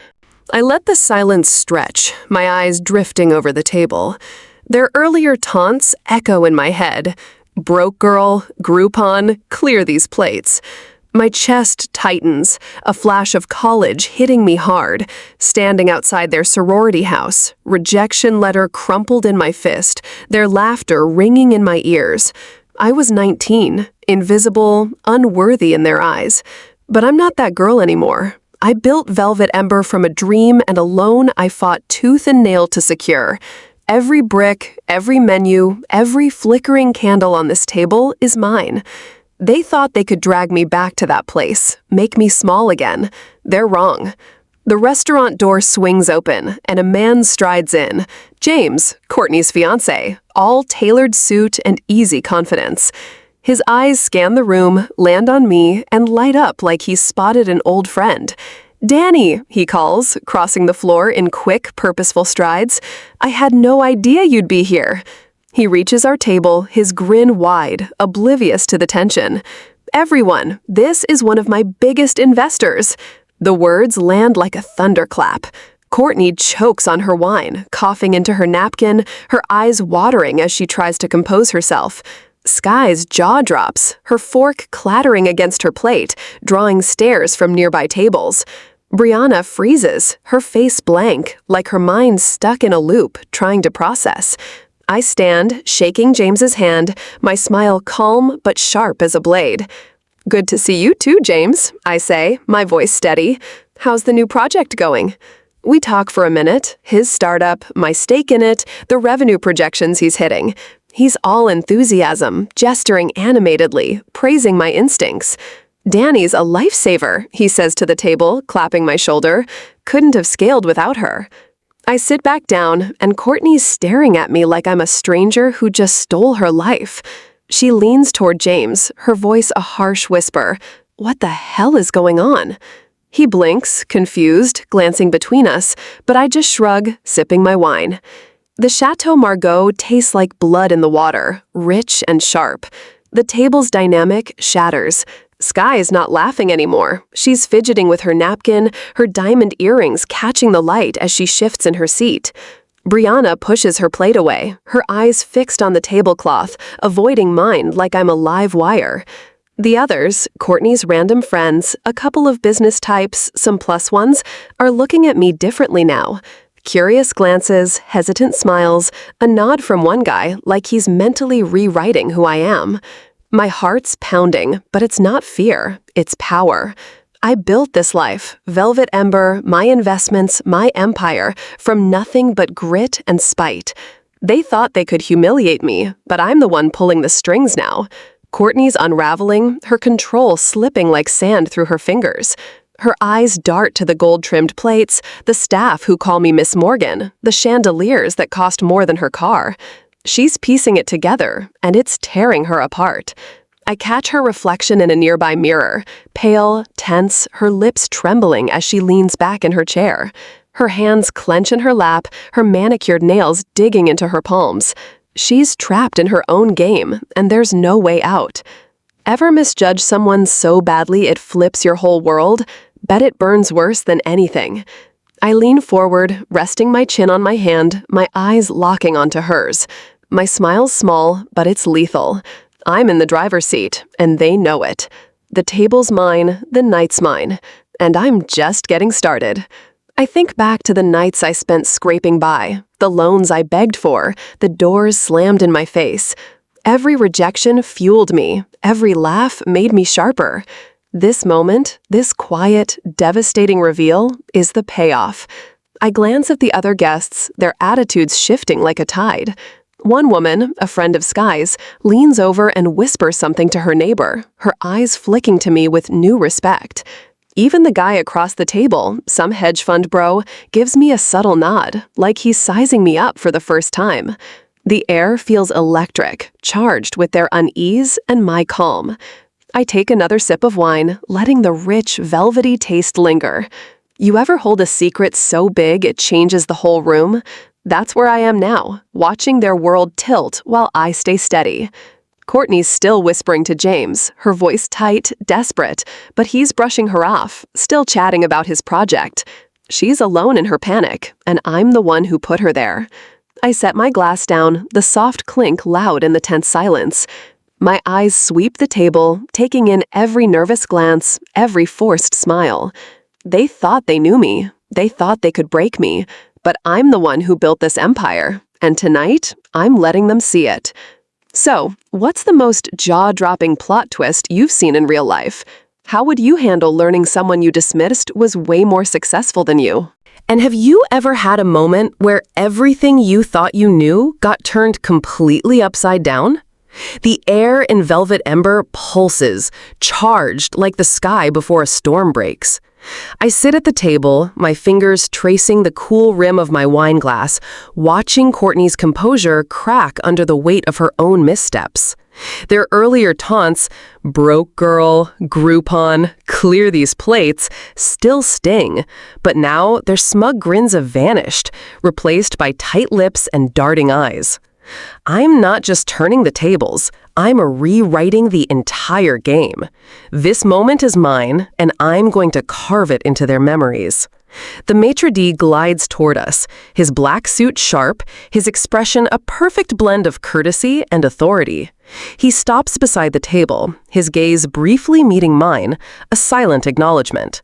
I let the silence stretch, my eyes drifting over the table. Their earlier taunts echo in my head. "Broke girl, Groupon, clear these plates." My chest tightens, a flash of college hitting me hard. Standing outside their sorority house, rejection letter crumpled in my fist, their laughter ringing in my ears. I was 19, invisible, unworthy in their eyes. But I'm not that girl anymore. I built Velvet Ember from a dream and a loan I fought tooth and nail to secure. Every brick, every menu, every flickering candle on this table is mine. They thought they could drag me back to that place, make me small again. They're wrong. The restaurant door swings open, and a man strides in. James, Courtney's fiancé, all tailored suit and easy confidence. His eyes scan the room, land on me, and light up like he's spotted an old friend. "Danny," he calls, crossing the floor in quick, purposeful strides. "I had no idea you'd be here." He reaches our table, his grin wide, oblivious to the tension. "Everyone, this is one of my biggest investors." The words land like a thunderclap. Courtney chokes on her wine, coughing into her napkin, her eyes watering as she tries to compose herself. Sky's jaw drops, her fork clattering against her plate, drawing stares from nearby tables. Brianna freezes, her face blank, like her mind stuck in a loop, trying to process. I stand, shaking James's hand, my smile calm but sharp as a blade. "Good to see you too, James," I say, my voice steady. "How's the new project going?" We talk for a minute, his startup, my stake in it, the revenue projections he's hitting. He's all enthusiasm, gesturing animatedly, praising my instincts. "Danny's a lifesaver," he says to the table, clapping my shoulder. "Couldn't have scaled without her." I sit back down, and Courtney's staring at me like I'm a stranger who just stole her life. She leans toward James, her voice a harsh whisper. "What the hell is going on?" He blinks, confused, glancing between us, but I just shrug, sipping my wine. The Chateau Margaux tastes like blood in the water, rich and sharp. The table's dynamic shatters. Sky is not laughing anymore. She's fidgeting with her napkin, her diamond earrings catching the light as she shifts in her seat. Brianna pushes her plate away, her eyes fixed on the tablecloth, avoiding mine like I'm a live wire. The others, Courtney's random friends, a couple of business types, some plus ones, are looking at me differently now. Curious glances, hesitant smiles, a nod from one guy like he's mentally rewriting who I am. My heart's pounding, but it's not fear, it's power. I built this life, Velvet Ember, my investments, my empire, from nothing but grit and spite. They thought they could humiliate me, but I'm the one pulling the strings now. Courtney's unraveling, her control slipping like sand through her fingers. Her eyes dart to the gold-trimmed plates, the staff who call me Miss Morgan, the chandeliers that cost more than her car. She's piecing it together, and it's tearing her apart. I catch her reflection in a nearby mirror, pale, tense, her lips trembling as she leans back in her chair. Her hands clench in her lap, her manicured nails digging into her palms. She's trapped in her own game, and there's no way out. Ever misjudge someone so badly it flips your whole world? Bet it burns worse than anything. I lean forward, resting my chin on my hand, my eyes locking onto hers. My smile's small, but it's lethal. I'm in the driver's seat, and they know it. The table's mine, the night's mine, and I'm just getting started. I think back to the nights I spent scraping by, the loans I begged for, the doors slammed in my face. Every rejection fueled me, every laugh made me sharper. This moment, this quiet, devastating reveal, is the payoff. I glance at the other guests, their attitudes shifting like a tide. One woman, a friend of Sky's, leans over and whispers something to her neighbor, her eyes flicking to me with new respect. Even the guy across the table, some hedge fund bro, gives me a subtle nod, like he's sizing me up for the first time. The air feels electric, charged with their unease and my calm. I take another sip of wine, letting the rich, velvety taste linger. You ever hold a secret so big it changes the whole room? That's where I am now, watching their world tilt while I stay steady. Courtney's still whispering to James, her voice tight, desperate, but he's brushing her off, still chatting about his project. She's alone in her panic, and I'm the one who put her there. I set my glass down, the soft clink loud in the tense silence. My eyes sweep the table, taking in every nervous glance, every forced smile. They thought they knew me. They thought they could break me. But I'm the one who built this empire, and tonight, I'm letting them see it. So, what's the most jaw-dropping plot twist you've seen in real life? How would you handle learning someone you dismissed was way more successful than you? And have you ever had a moment where everything you thought you knew got turned completely upside down? The air in Velvet Ember pulses, charged like the sky before a storm breaks. I sit at the table, my fingers tracing the cool rim of my wine glass, watching Courtney's composure crack under the weight of her own missteps. Their earlier taunts, broke girl, Groupon, clear these plates, still sting, but now their smug grins have vanished, replaced by tight lips and darting eyes. I'm not just turning the tables, I'm rewriting the entire game. This moment is mine, and I'm going to carve it into their memories. The maitre d' glides toward us, his black suit sharp, his expression a perfect blend of courtesy and authority. He stops beside the table, his gaze briefly meeting mine, a silent acknowledgement.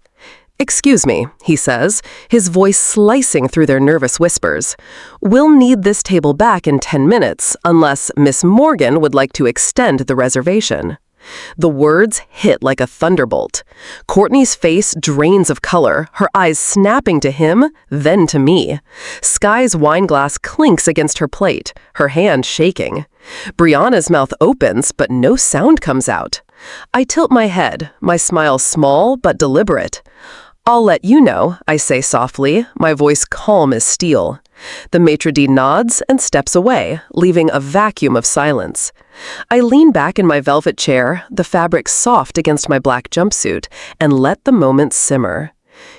"Excuse me," he says, his voice slicing through their nervous whispers. "We'll need this table back in 10 minutes, unless Miss Morgan would like to extend the reservation." The words hit like a thunderbolt. Courtney's face drains of color, her eyes snapping to him, then to me. Sky's wineglass clinks against her plate, her hand shaking. Brianna's mouth opens, but no sound comes out. I tilt my head, my smile small but deliberate. "I'll let you know," I say softly, my voice calm as steel. The maitre d' nods and steps away, leaving a vacuum of silence. I lean back in my velvet chair, the fabric soft against my black jumpsuit, and let the moment simmer.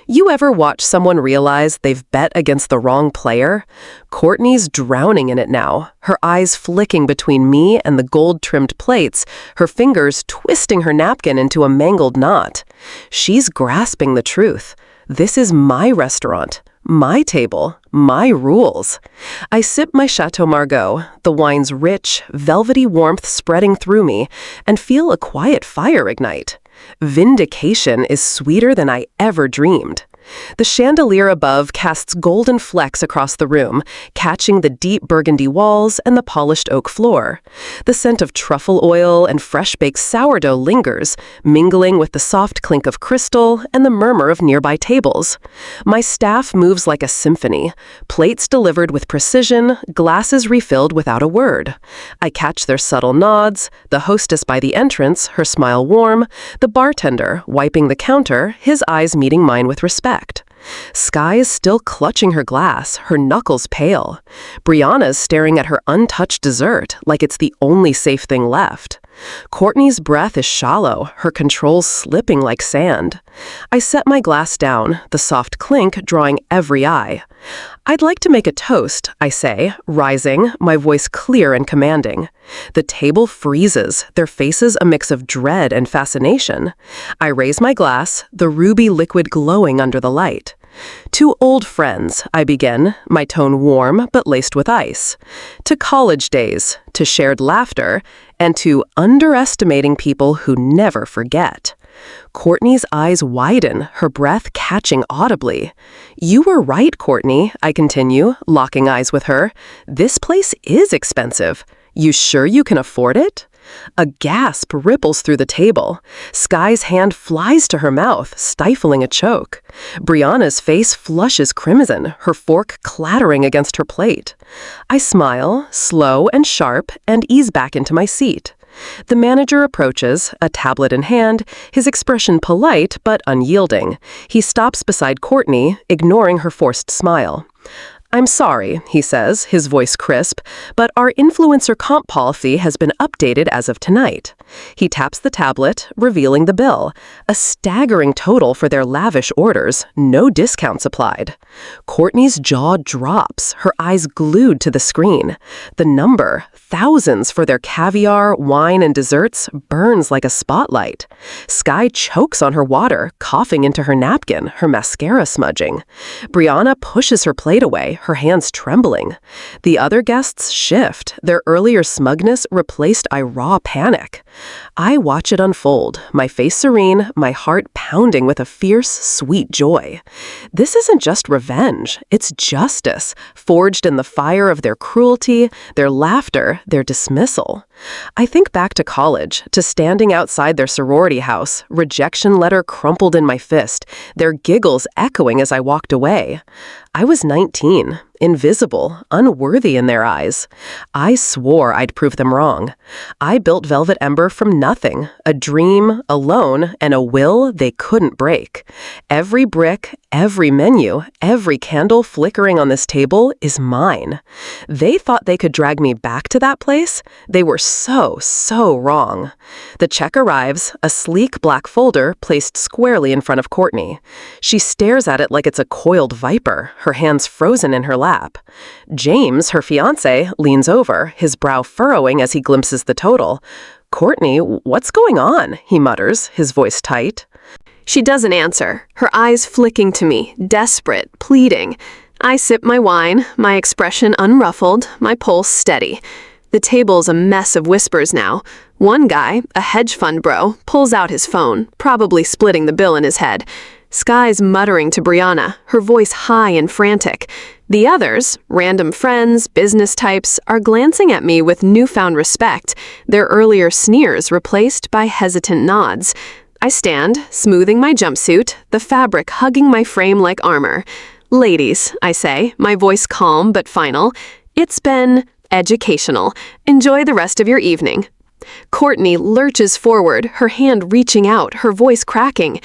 You ever watch someone realize they've bet against the wrong player? Courtney's drowning in it now, her eyes flicking between me and the gold-trimmed plates, her fingers twisting her napkin into a mangled knot. She's grasping the truth. This is my restaurant, my table, my rules. I sip my Chateau Margaux, the wine's rich, velvety warmth spreading through me, and feel a quiet fire ignite. Vindication is sweeter than I ever dreamed. The chandelier above casts golden flecks across the room, catching the deep burgundy walls and the polished oak floor. The scent of truffle oil and fresh-baked sourdough lingers, mingling with the soft clink of crystal and the murmur of nearby tables. My staff moves like a symphony, plates delivered with precision, glasses refilled without a word. I catch their subtle nods, the hostess by the entrance, her smile warm, the bartender wiping the counter, his eyes meeting mine with respect. Sky is still clutching her glass, her knuckles pale. Brianna's staring at her untouched dessert like it's the only safe thing left. Courtney's breath is shallow, her controls slipping like sand. I set my glass down, the soft clink drawing every eye. "I'd like to make a toast," I say, rising, my voice clear and commanding. The table freezes, their faces a mix of dread and fascination. I raise my glass, the ruby liquid glowing under the light. "To old friends," I begin, my tone warm but laced with ice. "To college days, to shared laughter, and to underestimating people who never forget." Courtney's eyes widen, her breath catching audibly. "You were right, Courtney," I continue, locking eyes with her. "This place is expensive. You sure you can afford it?" A gasp ripples through the table. Sky's hand flies to her mouth, stifling a choke. Brianna's face flushes crimson, her fork clattering against her plate. I smile, slow and sharp, and ease back into my seat. The manager approaches, a tablet in hand, his expression polite but unyielding. He stops beside Courtney, ignoring her forced smile. "I'm sorry," he says, his voice crisp, "but our influencer comp policy has been updated as of tonight." He taps the tablet, revealing the bill, a staggering total for their lavish orders, no discounts applied. Courtney's jaw drops, her eyes glued to the screen. The number, thousands for their caviar, wine, and desserts, burns like a spotlight. Sky chokes on her water, coughing into her napkin, her mascara smudging. Brianna pushes her plate away, her hands trembling. The other guests shift, their earlier smugness replaced by raw panic. I watch it unfold, my face serene, my heart pounding with a fierce, sweet joy. This isn't just revenge, it's justice, forged in the fire of their cruelty, their laughter, their dismissal. I think back to college, to standing outside their sorority house, rejection letter crumpled in my fist, their giggles echoing as I walked away. I was 19, invisible, unworthy in their eyes. I swore I'd prove them wrong. I built Velvet Ember from nothing, a dream, a loan, and a will they couldn't break. Every brick, every menu, every candle flickering on this table is mine. They thought they could drag me back to that place? They were so wrong. The check arrives, a sleek black folder placed squarely in front of Courtney. She stares at it like it's a coiled viper, her hands frozen in her lap. James, her fiancé, leans over, his brow furrowing as he glimpses the total. "Courtney, what's going on?" he mutters, his voice tight. She doesn't answer, her eyes flicking to me, desperate, pleading. I sip my wine, my expression unruffled, my pulse steady. The table's a mess of whispers now. One guy, a hedge fund bro, pulls out his phone, probably splitting the bill in his head. Sky's muttering to Brianna, her voice high and frantic. The others, random friends, business types, are glancing at me with newfound respect, their earlier sneers replaced by hesitant nods. I stand, smoothing my jumpsuit, the fabric hugging my frame like armor. "Ladies," I say, my voice calm but final, "it's been educational. Enjoy the rest of your evening." Courtney lurches forward, her hand reaching out, her voice cracking.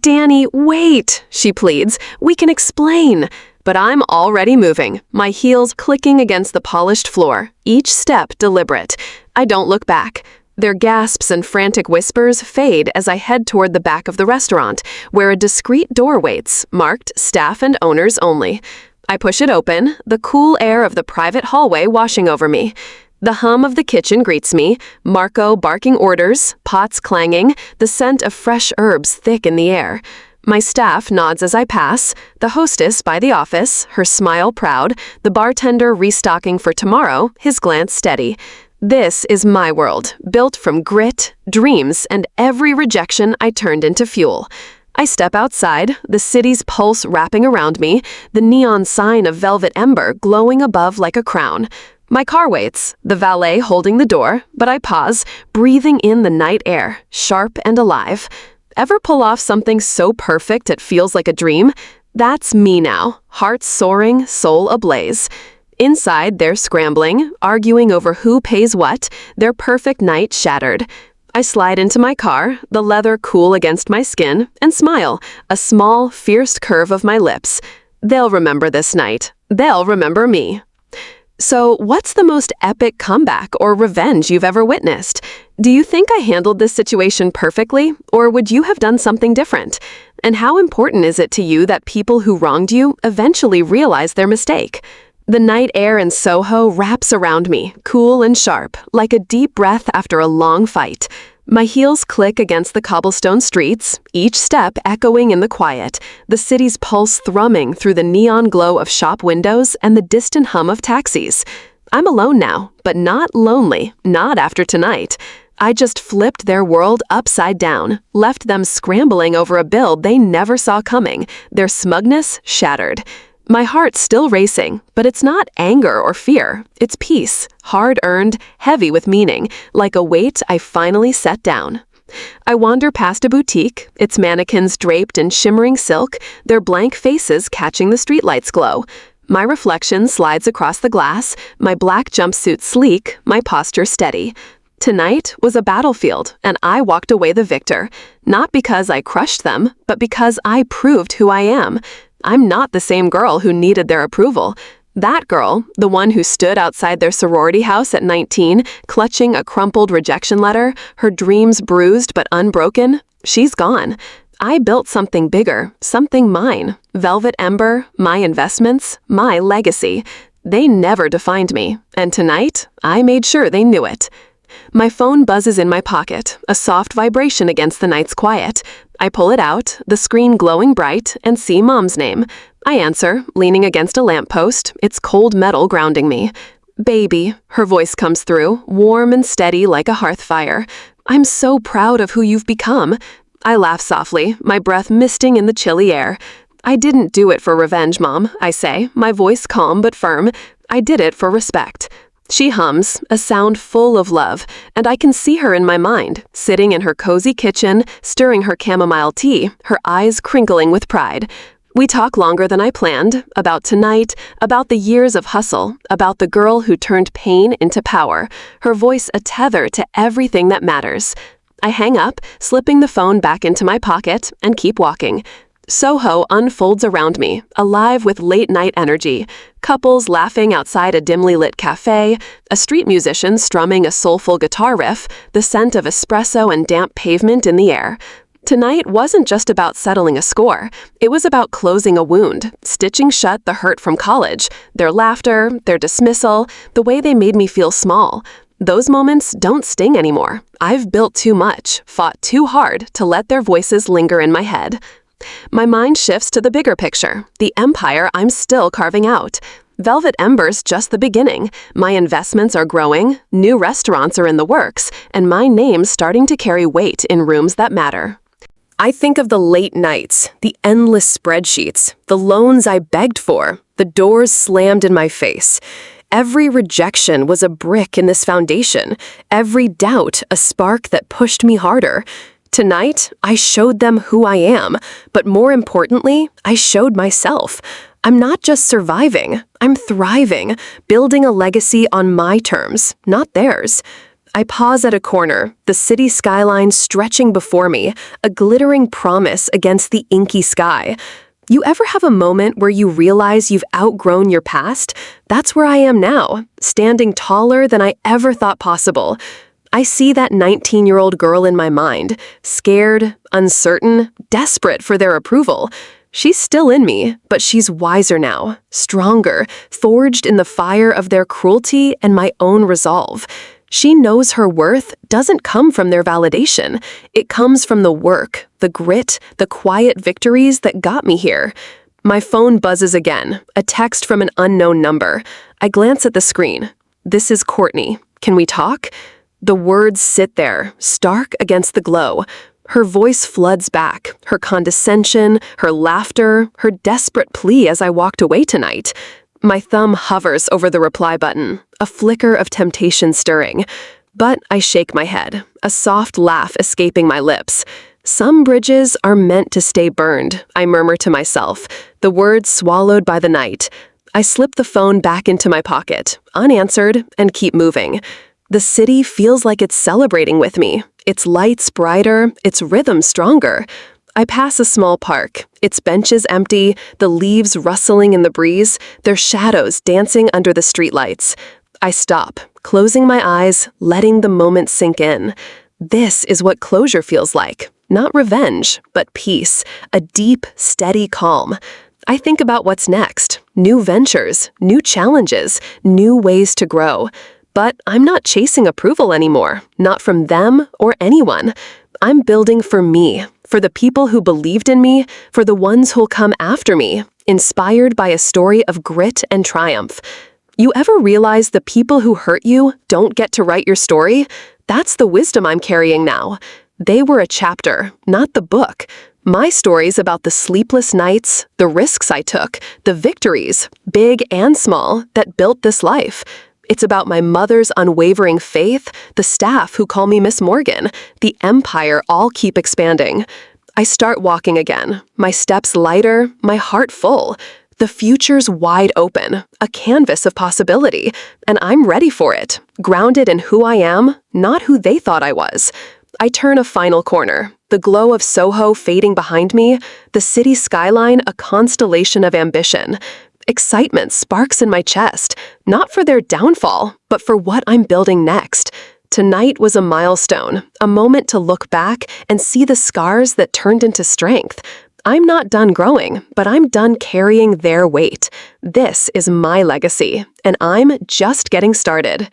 "Danny, wait," she pleads. "We can explain." But I'm already moving, my heels clicking against the polished floor, each step deliberate. I don't look back. Their gasps and frantic whispers fade as I head toward the back of the restaurant, where a discreet door waits, marked staff and owners only. I push it open, the cool air of the private hallway washing over me. The hum of the kitchen greets me, Marco barking orders, pots clanging, the scent of fresh herbs thick in the air. My staff nods as I pass, the hostess by the office, her smile proud, the bartender restocking for tomorrow, his glance steady. This is my world, built from grit, dreams, and every rejection I turned into fuel. I step outside, the city's pulse wrapping around me, the neon sign of Velvet Ember glowing above like a crown. My car waits, the valet holding the door, but I pause, breathing in the night air, sharp and alive. Ever pull off something so perfect it feels like a dream? That's me now, heart soaring, soul ablaze. Inside, they're scrambling, arguing over who pays what, their perfect night shattered. I slide into my car, the leather cool against my skin, and smile, a small, fierce curve of my lips. They'll remember this night. They'll remember me. So, what's the most epic comeback or revenge you've ever witnessed? Do you think I handled this situation perfectly, or would you have done something different? And how important is it to you that people who wronged you eventually realize their mistake? The night air in Soho wraps around me, cool and sharp, like a deep breath after a long fight. My heels click against the cobblestone streets, each step echoing in the quiet, the city's pulse thrumming through the neon glow of shop windows and the distant hum of taxis. I'm alone now, but not lonely, not after tonight. I just flipped their world upside down, left them scrambling over a bill they never saw coming, their smugness shattered. My heart's still racing, but it's not anger or fear. It's peace, hard-earned, heavy with meaning, like a weight I finally set down. I wander past a boutique, its mannequins draped in shimmering silk, their blank faces catching the streetlight's glow. My reflection slides across the glass, my black jumpsuit sleek, my posture steady. Tonight was a battlefield, and I walked away the victor, not because I crushed them, but because I proved who I am. I'm not the same girl who needed their approval. That girl, the one who stood outside their sorority house at 19, clutching a crumpled rejection letter, her dreams bruised but unbroken, she's gone. I built something bigger, something mine. Velvet Ember, my investments, my legacy. They never defined me, and tonight, I made sure they knew it. My phone buzzes in my pocket, a soft vibration against the night's quiet. I pull it out, the screen glowing bright, and see Mom's name. I answer, leaning against a lamppost, its cold metal grounding me. "Baby," her voice comes through, warm and steady like a hearth fire. "I'm so proud of who you've become." I laugh softly, my breath misting in the chilly air. "I didn't do it for revenge, Mom," I say, my voice calm but firm. "I did it for respect." She hums, a sound full of love, and I can see her in my mind, sitting in her cozy kitchen, stirring her chamomile tea, her eyes crinkling with pride. We talk longer than I planned, about tonight, about the years of hustle, about the girl who turned pain into power, her voice a tether to everything that matters. I hang up, slipping the phone back into my pocket, and keep walking. Soho unfolds around me, alive with late-night energy. Couples laughing outside a dimly lit cafe, a street musician strumming a soulful guitar riff, the scent of espresso and damp pavement in the air. Tonight wasn't just about settling a score. It was about closing a wound, stitching shut the hurt from college, their laughter, their dismissal, the way they made me feel small. Those moments don't sting anymore. I've built too much, fought too hard to let their voices linger in my head. My mind shifts to the bigger picture, the empire I'm still carving out. Velvet Ember's just the beginning. My investments are growing, new restaurants are in the works, and my name's starting to carry weight in rooms that matter. I think of the late nights, the endless spreadsheets, the loans I begged for, the doors slammed in my face. Every rejection was a brick in this foundation, every doubt a spark that pushed me harder. Tonight, I showed them who I am, but more importantly, I showed myself. I'm not just surviving, I'm thriving, building a legacy on my terms, not theirs. I pause at a corner, the city skyline stretching before me, a glittering promise against the inky sky. You ever have a moment where you realize you've outgrown your past? That's where I am now, standing taller than I ever thought possible. I see that 19-year-old girl in my mind, scared, uncertain, desperate for their approval. She's still in me, but she's wiser now, stronger, forged in the fire of their cruelty and my own resolve. She knows her worth doesn't come from their validation. It comes from the work, the grit, the quiet victories that got me here. My phone buzzes again, a text from an unknown number. I glance at the screen. "This is Courtney. Can we talk?" The words sit there, stark against the glow. Her voice floods back, her condescension, her laughter, her desperate plea as I walked away tonight. My thumb hovers over the reply button, a flicker of temptation stirring. But I shake my head, a soft laugh escaping my lips. Some bridges are meant to stay burned, I murmur to myself, the words swallowed by the night. I slip the phone back into my pocket, unanswered, and keep moving. The city feels like it's celebrating with me, its lights brighter, its rhythm stronger. I pass a small park, its benches empty, the leaves rustling in the breeze, their shadows dancing under the streetlights. I stop, closing my eyes, letting the moment sink in. This is what closure feels like. Not revenge, but peace, a deep, steady calm. I think about what's next, new ventures, new challenges, new ways to grow. But I'm not chasing approval anymore, not from them or anyone. I'm building for me, for the people who believed in me, for the ones who'll come after me, inspired by a story of grit and triumph. You ever realize the people who hurt you don't get to write your story? That's the wisdom I'm carrying now. They were a chapter, not the book. My stories about the sleepless nights, the risks I took, the victories, big and small, that built this life. It's about my mother's unwavering faith, the staff who call me Miss Morgan, the empire all keep expanding. I start walking again, my steps lighter, my heart full. The future's wide open, a canvas of possibility, and I'm ready for it, grounded in who I am, not who they thought I was. I turn a final corner, the glow of Soho fading behind me, the city skyline a constellation of ambition. Excitement sparks in my chest, not for their downfall, but for what I'm building next. Tonight was a milestone, a moment to look back and see the scars that turned into strength. I'm not done growing, but I'm done carrying their weight. This is my legacy, and I'm just getting started.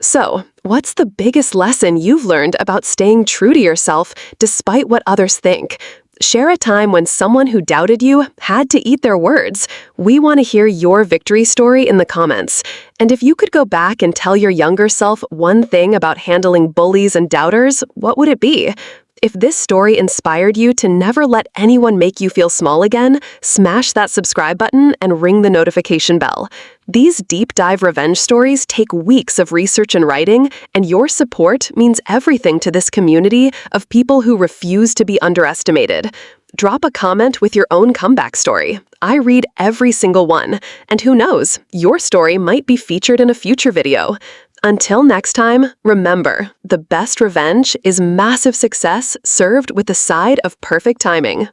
So, what's the biggest lesson you've learned about staying true to yourself despite what others think? Share a time when someone who doubted you had to eat their words. We want to hear your victory story in the comments. And if you could go back and tell your younger self one thing about handling bullies and doubters, what would it be? If this story inspired you to never let anyone make you feel small again, smash that subscribe button and ring the notification bell. These deep dive revenge stories take weeks of research and writing, and your support means everything to this community of people who refuse to be underestimated. Drop a comment with your own comeback story. I read every single one, and who knows, your story might be featured in a future video. Until next time, remember, the best revenge is massive success served with a side of perfect timing.